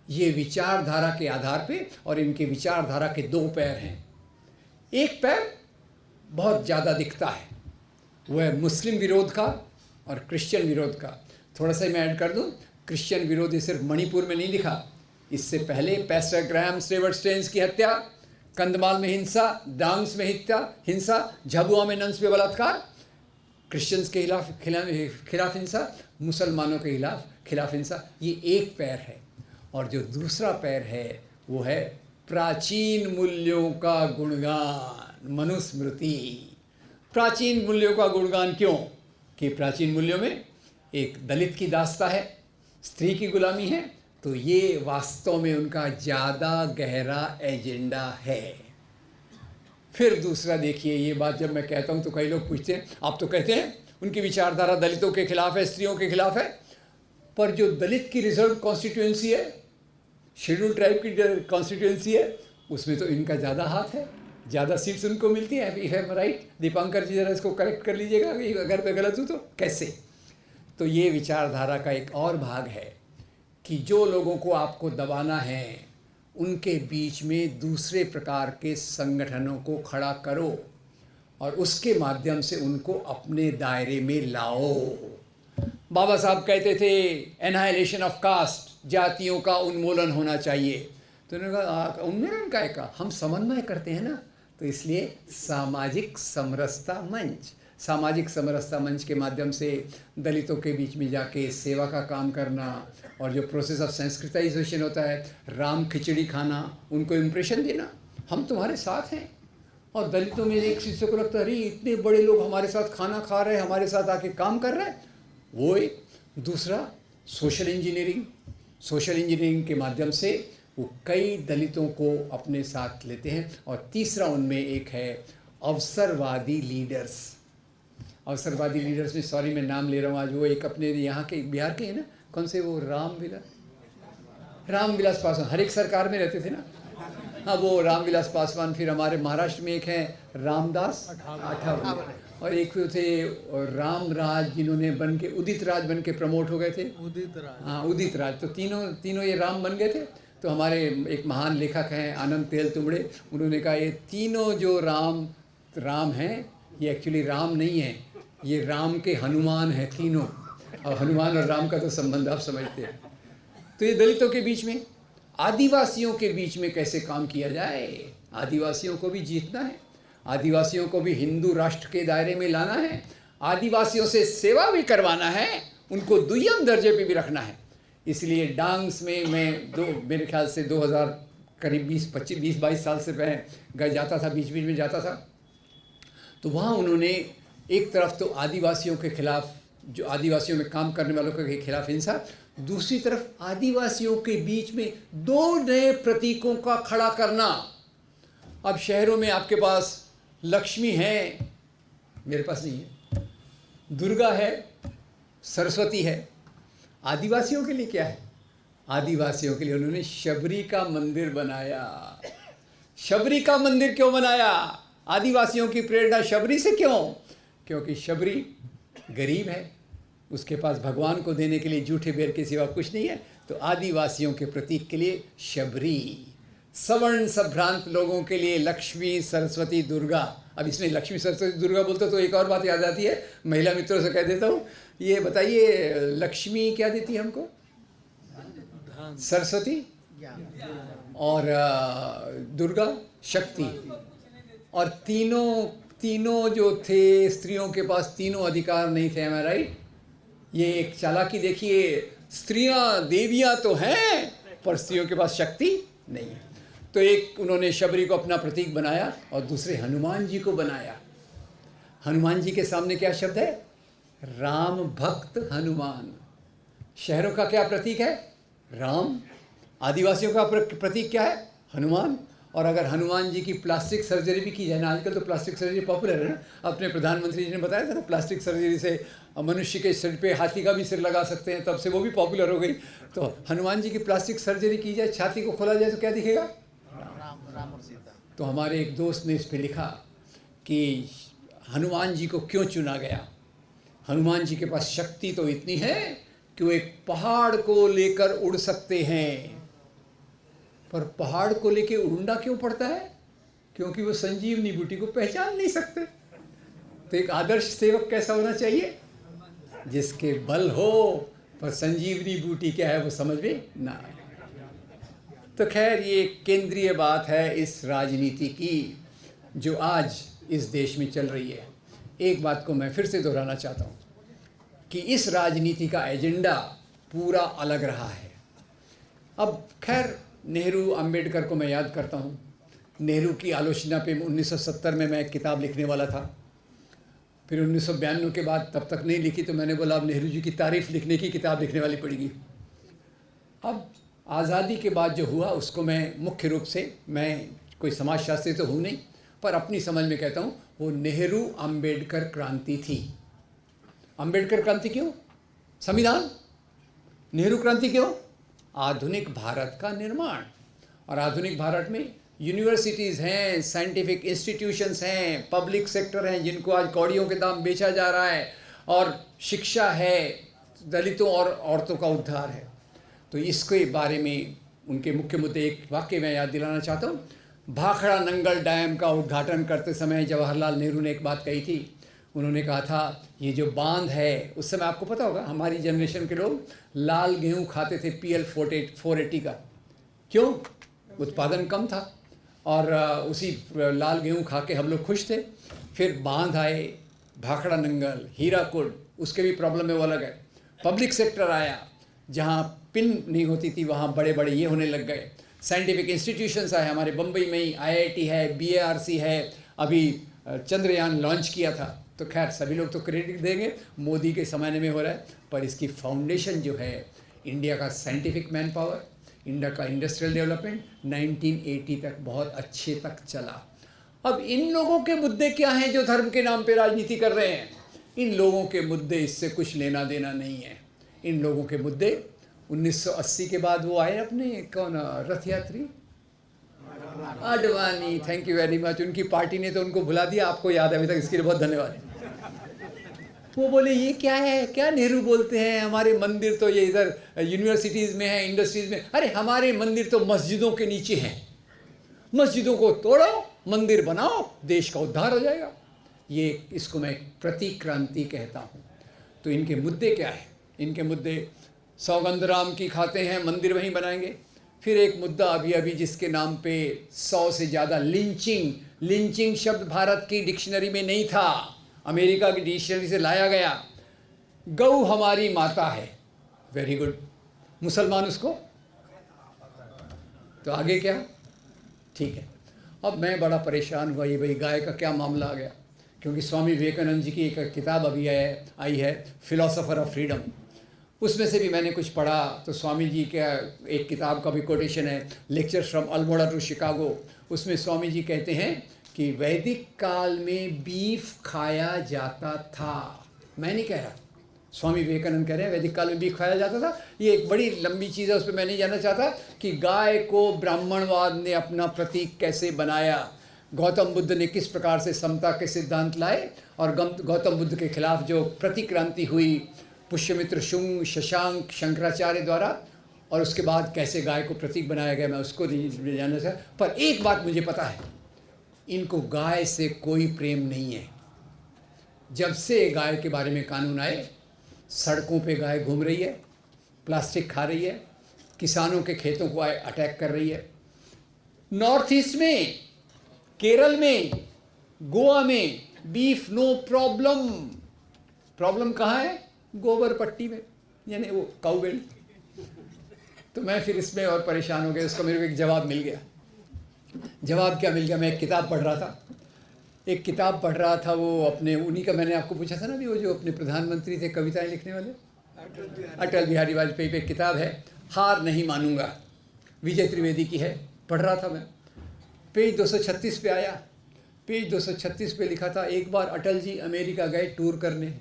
ये विचारधारा के आधार पे, और इनके विचारधारा के 2 पैर हैं। एक पैर बहुत ज़्यादा दिखता है, वो है मुस्लिम विरोध का और क्रिश्चियन विरोध का। थोड़ा सा मैं ऐड कर दूं, क्रिश्चियन विरोध ये सिर्फ मणिपुर में नहीं दिखा, इससे पहले पैस्टर ग्राहम स्टेवर्ट स्टेन्स की हत्या, कंधमाल में हिंसा, डांग्स में हिंसा, झाबुआ में नन्स पे बलात्कार, क्रिश्चियंस के खिलाफ हिंसा, मुसलमानों के खिलाफ हिंसा। ये एक पैर है। और जो दूसरा पैर है वो है प्राचीन मूल्यों का गुणगान, मनुस्मृति। प्राचीन मूल्यों का गुणगान क्यों? कि प्राचीन मूल्यों में एक दलित की दास्ता है, स्त्री की गुलामी है, तो ये वास्तव में उनका ज़्यादा गहरा एजेंडा है। फिर दूसरा देखिए, ये बात जब मैं कहता हूँ तो कई लोग पूछते हैं, आप तो कहते हैं उनकी विचारधारा दलितों के खिलाफ है, स्त्रियों के खिलाफ है। पर जो दलित की रिजर्व कॉन्स्टिट्यूएंसी है, शेड्यूल ट्राइब की कॉन्स्टिट्यूएंसी है, उसमें तो इनका ज़्यादा हाथ है, ज़्यादा सीट्स उनको मिलती हैं। इफ एम राइट दीपांकर जी, जरा इसको करेक्ट कर लीजिएगा अगर मैं गलत हूँ तो। कैसे? तो ये विचारधारा का एक और भाग है कि जो लोगों को आपको दबाना है उनके बीच में दूसरे प्रकार के संगठनों को खड़ा करो और उसके माध्यम से उनको अपने दायरे में लाओ। बाबा साहब कहते थे एनाहिलेशन ऑफ कास्ट, जातियों का उन्मूलन होना चाहिए। तो उन्होंने कहा उन्मूलन का है का, हम समन्वय करते हैं ना, तो इसलिए सामाजिक समरसता मंच, सामाजिक समरसता मंच के माध्यम से दलितों के बीच में जाके सेवा का काम करना और जो प्रोसेस ऑफ संस्कृताइजेशन होता है, राम खिचड़ी खाना, उनको इम्प्रेशन देना हम तुम्हारे साथ हैं। और दलितों में एक चीज़ को लगता है अरे इतने बड़े लोग हमारे साथ खाना खा रहे हैं, हमारे साथ आके काम कर रहे हैं, वो एक। दूसरा सोशल इंजीनियरिंग के माध्यम से वो कई दलितों को अपने साथ लेते हैं। और तीसरा उनमें एक है अवसरवादी लीडर्स। अवसरवादी लीडर्स में, सॉरी मैं नाम ले रहा हूँ आज, वो एक अपने यहाँ के बिहार के हैं ना, कौन से वो रामविलास पासवान, हर एक सरकार में रहते थे ना। हाँ, वो रामविलास पासवान। फिर हमारे महाराष्ट्र में एक हैं रामदास आठवले, और एक थे रामराज, जिन्होंने बन के उदित राज बन के प्रमोट हो गए थे, उदित राज। हाँ, उदित राज। तो तीनों ये राम बन गए थे। तो हमारे एक महान लेखक हैं आनंद तेलतुंबड़े, उन्होंने कहा ये तीनों जो राम हैं ये एक्चुअली राम नहीं है, ये राम के हनुमान हैं तीनों। और हनुमान और राम का तो संबंध आप समझते हैं। तो ये दलितों के बीच में, आदिवासियों के बीच में कैसे काम किया जाए, आदिवासियों को भी जीतना है, आदिवासियों को भी हिंदू राष्ट्र के दायरे में लाना है, आदिवासियों से सेवा भी करवाना है, उनको दुय्यम दर्जे पे भी रखना है। इसलिए डांग्स में मैं मेरे ख्याल से 2000 करीब 20-22 साल से मैं जाता था, बीच में जाता था। तो वहाँ उन्होंने एक तरफ तो आदिवासियों के खिलाफ, जो आदिवासियों में काम करने वालों के खिलाफ हिंसा, दूसरी तरफ आदिवासियों के बीच में दो नए प्रतीकों का खड़ा करना। अब शहरों में आपके पास लक्ष्मी है, मेरे पास नहीं है, दुर्गा है, सरस्वती है। आदिवासियों के लिए क्या है? आदिवासियों के लिए उन्होंने शबरी का मंदिर बनाया। शबरी का मंदिर क्यों बनाया? आदिवासियों की प्रेरणा शबरी से क्यों? क्योंकि शबरी गरीब है, उसके पास भगवान को देने के लिए जूठे बेर के सिवा कुछ नहीं है। तो आदिवासियों के प्रतीक के लिए शबरी, सवर्ण संभ्रांत लोगों के लिए लक्ष्मी, सरस्वती, दुर्गा। अब इसमें लक्ष्मी, सरस्वती, दुर्गा बोलते तो एक और बात याद आती है, महिला मित्रों से कह देता हूँ, ये बताइए लक्ष्मी क्या देती है हमको? सरस्वती, और दुर्गा शक्ति। और तीनों जो थे, स्त्रियों के पास तीनों अधिकार नहीं थे, am I right? ये एक चालाकी देखिए, स्त्रियां देवियां तो हैं पर स्त्रियों के पास शक्ति नहीं है। तो एक उन्होंने शबरी को अपना प्रतीक बनाया और दूसरे हनुमान जी को बनाया। हनुमान जी के सामने क्या शब्द है? राम भक्त हनुमान। शहरों का क्या प्रतीक है? राम। आदिवासियों का प्रतीक क्या है? हनुमान। और अगर हनुमान जी की प्लास्टिक सर्जरी भी की जाए ना, आजकल तो प्लास्टिक सर्जरी पॉपुलर है ना, अपने प्रधानमंत्री जी ने बताया था ना, प्लास्टिक सर्जरी से मनुष्य के सिर पे हाथी का भी सिर लगा सकते हैं, तब से वो भी पॉपुलर हो गई। तो हनुमान जी की प्लास्टिक सर्जरी की जाए, छाती को खोला जाए तो क्या दिखेगा? राम और सीता। तो हमारे एक दोस्त ने इस पर लिखा कि हनुमान जी को क्यों चुना गया। हनुमान जी के पास शक्ति तो इतनी है कि वो एक पहाड़ को लेकर उड़ सकते हैं, पर पहाड़ को लेके उड़ना क्यों पड़ता है? क्योंकि वो संजीवनी बूटी को पहचान नहीं सकते। तो एक आदर्श सेवक कैसा होना चाहिए? जिसके बल हो पर संजीवनी बूटी क्या है वो समझ में ना आए। तो खैर, ये केंद्रीय बात है इस राजनीति की जो आज इस देश में चल रही है। एक बात को मैं फिर से दोहराना चाहता हूँ कि इस राजनीति का एजेंडा पूरा अलग रहा है। अब खैर, नेहरू, अंबेडकर को मैं याद करता हूँ। नेहरू की आलोचना पे 1970 में मैं एक किताब लिखने वाला था। फिर 1992 के बाद तब तक नहीं लिखी, तो मैंने बोला अब नेहरू जी की तारीफ़ लिखने की किताब लिखने वाली पड़ेगी। अब आज़ादी के बाद जो हुआ उसको मैं मुख्य रूप से, मैं कोई समाजशास्त्री तो हूँ नहीं, पर अपनी समझ में कहता हूँ वो नेहरू अंबेडकर क्रांति थी। अंबेडकर क्रांति क्यों? संविधान। नेहरू क्रांति क्यों? आधुनिक भारत का निर्माण। और आधुनिक भारत में यूनिवर्सिटीज़ हैं, साइंटिफिक इंस्टीट्यूशंस हैं, पब्लिक सेक्टर हैं जिनको आज कौड़ियों के दाम बेचा जा रहा है, और शिक्षा है, दलितों और औरतों का उद्धार है। तो इसके बारे में उनके मुख्य मुद्दे, एक वाक्य मैं याद दिलाना चाहता हूँ। भाखड़ा नंगल डैम का उद्घाटन करते समय जवाहरलाल नेहरू ने एक बात कही थी। उन्होंने कहा था ये जो बांध है, उस समय आपको पता होगा हमारी जनरेशन के लोग लाल गेहूँ खाते थे PL 480 का। क्यों? उत्पादन कम था और उसी लाल गेहूँ खा के हम लोग खुश थे। फिर बांध आए, भाखड़ा नंगल, हीराकुड, उसके भी प्रॉब्लम है वो अलग है। पब्लिक सेक्टर आया, जहाँ पिन नहीं होती थी वहाँ बड़े बड़े ये होने लग गए। साइंटिफिक इंस्टीट्यूशंस आए, हमारे बम्बई में ही IIT है, BARC है, अभी चंद्रयान लॉन्च किया था। तो खैर सभी लोग तो क्रेडिट देंगे, मोदी के ज़माने में हो रहा है, पर इसकी फाउंडेशन जो है इंडिया का साइंटिफिक मैन पावर, इंडिया का इंडस्ट्रियल डेवलपमेंट 1980 तक बहुत अच्छे तक चला। अब इन लोगों के मुद्दे क्या हैं जो धर्म के नाम पे राजनीति कर रहे हैं? इन लोगों के मुद्दे इससे कुछ लेना देना नहीं है। इन लोगों के मुद्दे 1980 के बाद वो आए अपने, कौन, रथ यात्री Advani, thank you very much. उनकी पार्टी ने तो उनको भुला दिया, आपको याद है अभी तक, इसके लिए बहुत धन्यवाद। वो बोले ये क्या है, क्या नेहरू बोलते हैं, हमारे मंदिर तो ये इधर यूनिवर्सिटीज़ में है, इंडस्ट्रीज़ में। अरे हमारे मंदिर तो मस्जिदों के नीचे हैं, मस्जिदों को तोड़ो, मंदिर बनाओ, देश का उद्धार हो जाएगा। ये इसको मैं प्रतिक्रांति कहता हूँ। तो इनके मुद्दे क्या है? इनके मुद्दे सौगंध राम की खाते हैं, मंदिर वहीं बनाएंगे। फिर एक मुद्दा अभी अभी जिसके नाम पे 100 से ज़्यादा लिंचिंग शब्द भारत की डिक्शनरी में नहीं था, अमेरिका की डिक्शनरी से लाया गया। गऊ हमारी माता है, वेरी गुड, मुसलमान उसको, तो आगे क्या? ठीक है। अब मैं बड़ा परेशान हुआ, ये भाई गाय का क्या मामला आ गया, क्योंकि स्वामी विवेकानंद जी की एक किताब अभी आई है, फिलोसोफर ऑफ फ्रीडम। उसमें से भी मैंने कुछ पढ़ा, तो स्वामी जी का एक किताब का भी कोटेशन है, lectures from Almora to Chicago. उसमें स्वामी जी कहते हैं कि वैदिक काल में बीफ खाया जाता था। मैं नहीं कह रहा, स्वामी विवेकानंद कह रहे हैं वैदिक काल में बीफ खाया जाता था। ये एक बड़ी लंबी चीज़ है, उस पर मैं नहीं जानना चाहता कि गाय को ब्राह्मणवाद ने अपना प्रतीक कैसे बनाया, गौतम बुद्ध ने किस प्रकार से समता के सिद्धांत लाए, और गौतम बुद्ध के खिलाफ जो प्रतिक्रांति हुई पुष्यमित्र, शुंग, शशांक, शंकराचार्य द्वारा, और उसके बाद कैसे गाय को प्रतीक बनाया गया, मैं उसको नहीं जानना चाहता। पर एक बात मुझे पता है, इनको गाय से कोई प्रेम नहीं है। जब से गाय के बारे में कानून आए, सड़कों पे गाय घूम रही है, प्लास्टिक खा रही है, किसानों के खेतों को अटैक कर रही है। नॉर्थ ईस्ट में, केरल में, गोवा में बीफ नो प्रॉब्लम। प्रॉब्लम कहाँ है? गोबर पट्टी में, यानी वो काऊ बेल्ट। तो मैं फिर इसमें और परेशान हो गया। उसका मेरे को एक जवाब मिल गया। जवाब क्या मिल गया? मैं एक किताब पढ़ रहा था, वो अपने उन्हीं का, मैंने आपको पूछा था ना भी, वो जो अपने प्रधानमंत्री थे कविताएं लिखने वाले, अटल बिहारी वाजपेयी पे एक किताब है, हार नहीं मानूंगा, विजय त्रिवेदी की है। पढ़ रहा था मैं, पेज 236 पे आया। पेज 236 पे लिखा था, एक बार अटल जी अमेरिका गए टूर करने,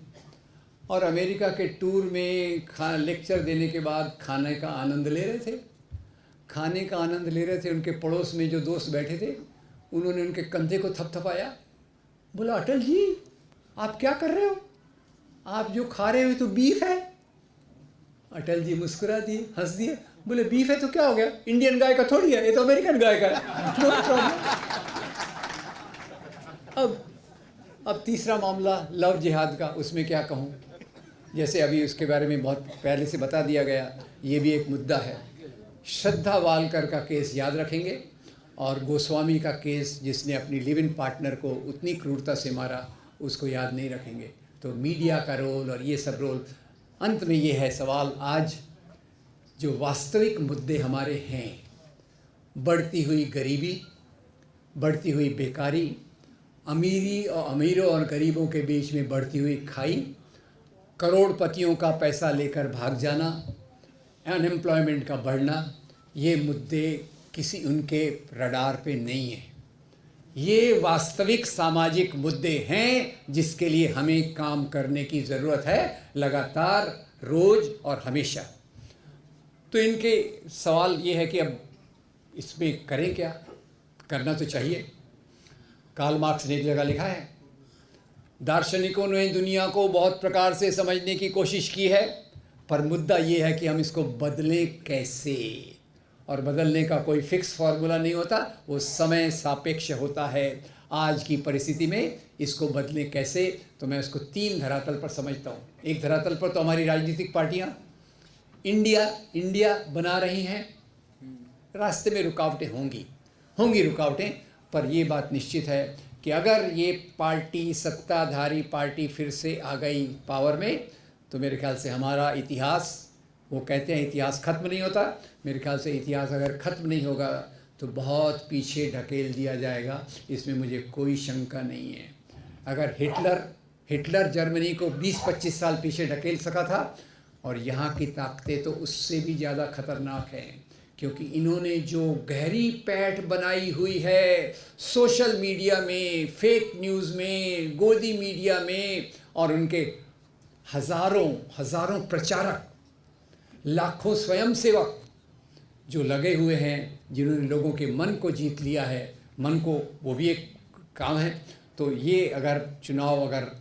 और अमेरिका के टूर में लेक्चर देने के बाद खाने का आनंद ले रहे थे। उनके पड़ोस में जो दोस्त बैठे थे, उन्होंने उनके कंधे को थपथपाया, बोला अटल जी आप क्या कर रहे हो, आप जो खा रहे हो तो बीफ है। अटल जी मुस्कुरा दिए, हंस दिए, बोले बीफ है तो क्या हो गया, इंडियन गाय का थोड़ी है, ये तो अमेरिकन गाय का है। अब तीसरा मामला लव जिहाद का, उसमें क्या कहूँ, जैसे अभी उसके बारे में बहुत पहले से बता दिया गया, ये भी एक मुद्दा है। श्रद्धा वालकर का केस याद रखेंगे, और गोस्वामी का केस जिसने अपनी लिव इन पार्टनर को उतनी क्रूरता से मारा, उसको याद नहीं रखेंगे। तो मीडिया का रोल और ये सब रोल, अंत में ये है सवाल, आज जो वास्तविक मुद्दे हमारे हैं, बढ़ती हुई गरीबी, बढ़ती हुई बेकारी, अमीरों और गरीबों के बीच में बढ़ती हुई खाई, करोड़पतियों का पैसा लेकर भाग जाना, अनएम्प्लॉयमेंट का बढ़ना, ये मुद्दे किसी उनके रडार पे नहीं है। ये वास्तविक सामाजिक मुद्दे हैं जिसके लिए हमें काम करने की ज़रूरत है, लगातार, रोज़ और हमेशा। तो इनके सवाल ये है कि अब इसमें करें क्या? करना तो चाहिए। कार्ल मार्क्स ने एक जगह लिखा है, दार्शनिकों ने दुनिया को बहुत प्रकार से समझने की कोशिश की है, पर मुद्दा ये है कि हम इसको बदलें कैसे। और बदलने का कोई फिक्स फार्मूला नहीं होता, वो समय सापेक्ष होता है। आज की परिस्थिति में इसको बदलें कैसे, तो मैं इसको 3 धरातल पर समझता हूँ। एक धरातल पर तो हमारी राजनीतिक पार्टियाँ इंडिया बना रही हैं, रास्ते में रुकावटें होंगी रुकावटें, पर ये बात निश्चित है कि अगर ये पार्टी, सत्ताधारी पार्टी फिर से आ गई पावर में, तो मेरे ख्याल से हमारा इतिहास, वो कहते हैं इतिहास खत्म नहीं होता, मेरे ख्याल से इतिहास अगर ख़त्म नहीं होगा तो बहुत पीछे ढकेल दिया जाएगा, इसमें मुझे कोई शंका नहीं है। अगर हिटलर जर्मनी को 20-25 साल पीछे ढकेल सका था, और यहाँ की ताकतें तो उससे भी ज़्यादा खतरनाक हैं, क्योंकि इन्होंने जो गहरी पैठ बनाई हुई है सोशल मीडिया में, फेक न्यूज़ में, गोदी मीडिया में, और उनके हज़ारों प्रचारक, लाखों स्वयंसेवक जो लगे हुए हैं, जिन्होंने लोगों के मन को जीत लिया है, मन को, वो भी एक काम है। तो ये अगर चुनाव अगर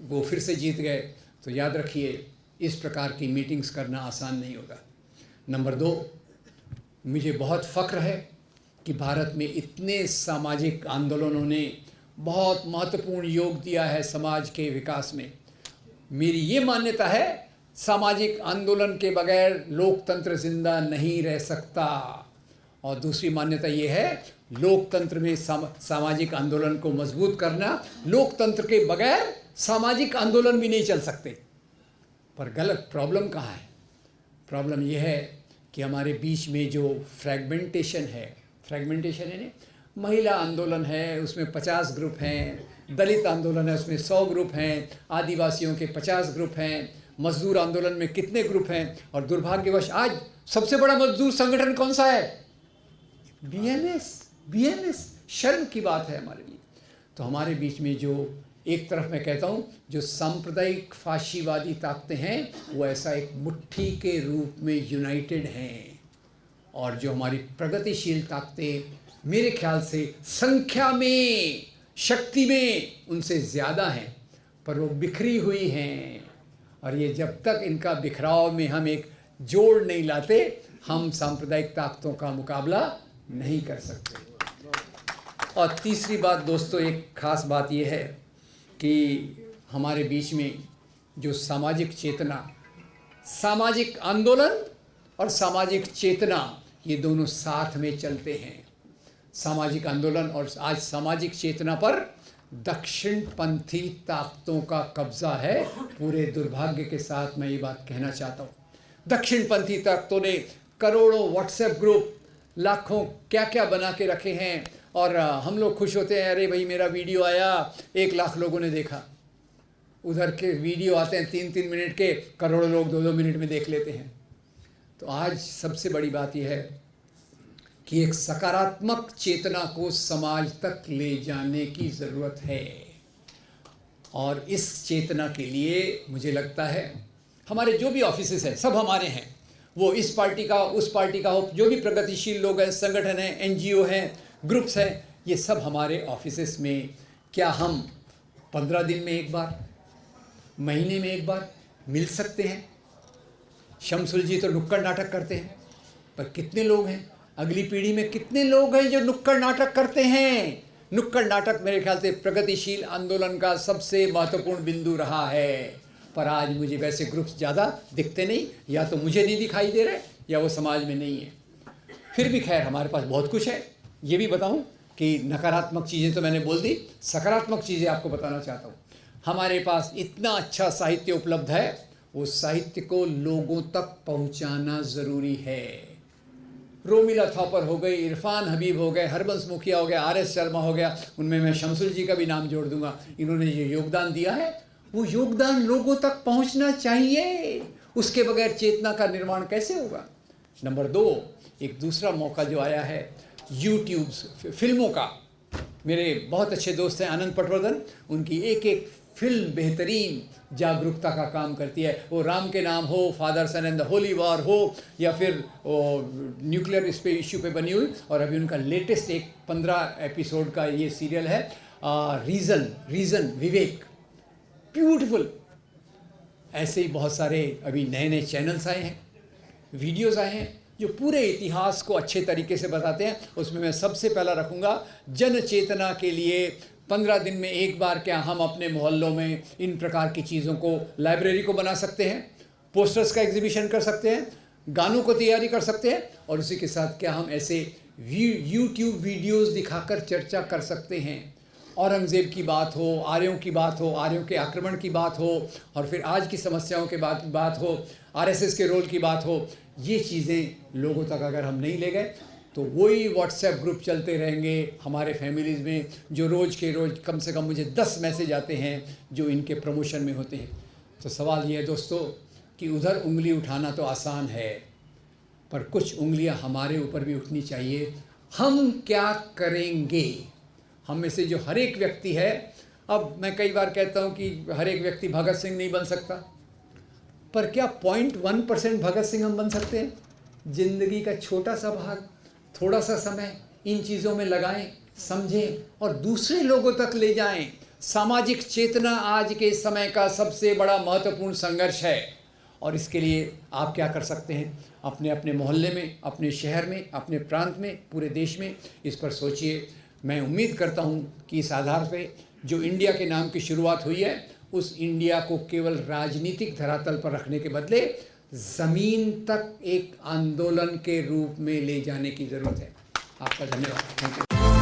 वो फिर से जीत गए तो याद रखिए इस प्रकार की मीटिंग्स करना आसान नहीं होगा। नंबर 2, मुझे बहुत फ़ख्र है कि भारत में इतने सामाजिक आंदोलनों ने बहुत महत्वपूर्ण योग दिया है समाज के विकास में। मेरी ये मान्यता है, सामाजिक आंदोलन के बगैर लोकतंत्र जिंदा नहीं रह सकता। और दूसरी मान्यता ये है, लोकतंत्र में सामाजिक आंदोलन को मजबूत करना, लोकतंत्र के बगैर सामाजिक आंदोलन भी नहीं चल सकते। पर गलत प्रॉब्लम कहाँ है? प्रॉब्लम ये है कि हमारे बीच में जो फ्रैगमेंटेशन है ना, महिला आंदोलन है उसमें 50 ग्रुप हैं, दलित आंदोलन है उसमें 100 ग्रुप हैं, आदिवासियों के 50 ग्रुप हैं, मजदूर आंदोलन में कितने ग्रुप हैं, और दुर्भाग्यवश आज सबसे बड़ा मजदूर संगठन कौन सा है? बीएमएस। शर्म की बात है हमारे लिए। तो हमारे बीच में जो एक तरफ मैं कहता हूँ जो सांप्रदायिक फाशीवादी ताकतें हैं, वो ऐसा एक मुट्ठी के रूप में यूनाइटेड हैं, और जो हमारी प्रगतिशील ताकतें मेरे ख्याल से संख्या में, शक्ति में उनसे ज़्यादा हैं, पर वो बिखरी हुई हैं। और ये जब तक इनका बिखराव में हम एक जोड़ नहीं लाते, हम सांप्रदायिक ताकतों का मुकाबला नहीं कर सकते। और तीसरी बात दोस्तों, एक ख़ास बात ये है कि हमारे बीच में जो सामाजिक चेतना, सामाजिक आंदोलन और सामाजिक चेतना, ये दोनों साथ में चलते हैं। सामाजिक आंदोलन और आज सामाजिक चेतना पर दक्षिणपंथी ताकतों का कब्जा है। पूरे दुर्भाग्य के साथ मैं ये बात कहना चाहता हूँ, दक्षिणपंथी ताकतों ने करोड़ों व्हाट्सएप ग्रुप, लाखों क्या क्या बना के रखे हैं, और हम लोग खुश होते हैं, अरे भाई मेरा वीडियो आया, 1 लाख लोगों ने देखा। उधर के वीडियो आते हैं 3-3 मिनट के, करोड़ों लोग 2-2 मिनट में देख लेते हैं। तो आज सबसे बड़ी बात यह है कि एक सकारात्मक चेतना को समाज तक ले जाने की ज़रूरत है, और इस चेतना के लिए मुझे लगता है हमारे जो भी ऑफिसेस हैं सब हमारे हैं, वो इस पार्टी का उस पार्टी का हो, जो भी प्रगतिशील लोग हैं, संगठन हैं, एनजीओ हैं, ग्रुप्स हैं, ये सब हमारे ऑफिसेस में, क्या हम 15 दिन में एक बार, महीने में एक बार मिल सकते हैं? शमसुल जी तो नुक्कड़ नाटक करते हैं, पर कितने लोग हैं अगली पीढ़ी में, कितने लोग हैं जो नुक्कड़ नाटक करते हैं? नुक्कड़ नाटक मेरे ख्याल से प्रगतिशील आंदोलन का सबसे महत्वपूर्ण बिंदु रहा है, पर आज मुझे वैसे ग्रुप्स ज़्यादा दिखते नहीं, या तो मुझे नहीं दिखाई दे रहे या वो समाज में नहीं है। फिर भी खैर हमारे पास बहुत कुछ है। ये भी बताऊं कि नकारात्मक चीज़ें तो मैंने बोल दी, सकारात्मक चीज़ें आपको बताना चाहता हूँ। हमारे पास इतना अच्छा साहित्य उपलब्ध है, वो साहित्य को लोगों तक पहुँचाना ज़रूरी है। रोमिला थॉपर हो गई, इरफान हबीब हो गए, हरबंस मुखिया हो गया, आर.एस. शर्मा हो गया, उनमें मैं शमसुल जी का भी नाम जोड़ दूंगा। इन्होंने जो योगदान दिया है, वो योगदान लोगों तक पहुंचना चाहिए, उसके बगैर चेतना का निर्माण कैसे होगा? नंबर 2, एक दूसरा मौका जो आया है यूट्यूब फिल्मों का, मेरे बहुत अच्छे दोस्त हैं आनंद पटवर्धन, उनकी एक एक फिल्म बेहतरीन जागरूकता का काम करती है। वो राम के नाम हो, father son and the holy war हो, या फिर न्यूक्लियर इस पे इश्यू पे बनी हुई। और अभी उनका लेटेस्ट एक 15 एपिसोड का ये सीरियल है रीज़न विवेक, ब्यूटीफुल। ऐसे ही बहुत सारे अभी नए नए चैनल्स आए हैं, वीडियोस आए हैं जो पूरे इतिहास को अच्छे तरीके से बताते हैं। उसमें मैं सबसे पहला रखूँगा जन चेतना के लिए 15 दिन में एक बार क्या हम अपने मोहल्लों में इन प्रकार की चीज़ों को, लाइब्रेरी को बना सकते हैं, पोस्टर्स का एग्जीबिशन कर सकते हैं, गानों को तैयारी कर सकते हैं, और उसी के साथ क्या हम ऐसे यूट्यूब वीडियोस दिखाकर चर्चा कर सकते हैं। औरंगज़ेब की बात हो, आर्यों की बात हो, आर्यों के आक्रमण की बात हो, और फिर आज की समस्याओं के बात हो, आरएसएस के रोल की बात हो। ये चीज़ें लोगों तक अगर हम नहीं ले गए तो वही व्हाट्सएप ग्रुप चलते रहेंगे हमारे फैमिलीज़ में, जो रोज़ के रोज़ कम से कम मुझे 10 मैसेज आते हैं जो इनके प्रमोशन में होते हैं। तो सवाल ये है दोस्तों कि उधर उंगली उठाना तो आसान है, पर कुछ उंगलियां हमारे ऊपर भी उठनी चाहिए। हम क्या करेंगे? हम में से जो हर एक व्यक्ति है, अब मैं कई बार कहता हूँ कि हर एक व्यक्ति भगत सिंह नहीं बन सकता, पर क्या 0.1% भगत सिंह हम बन सकते हैं? जिंदगी का छोटा सा भाग, थोड़ा सा समय इन चीज़ों में लगाएं, समझें और दूसरे लोगों तक ले जाएं। सामाजिक चेतना आज के समय का सबसे बड़ा महत्वपूर्ण संघर्ष है, और इसके लिए आप क्या कर सकते हैं? अपने अपने मोहल्ले में, अपने शहर में, अपने प्रांत में, पूरे देश में इस पर सोचिए। मैं उम्मीद करता हूँ कि इस आधार पे जो इंडिया के नाम की शुरुआत हुई है, उस इंडिया को केवल राजनीतिक धरातल पर रखने के बदले ज़मीन तक एक आंदोलन के रूप में ले जाने की ज़रूरत है। आपका धन्यवाद। Thank you.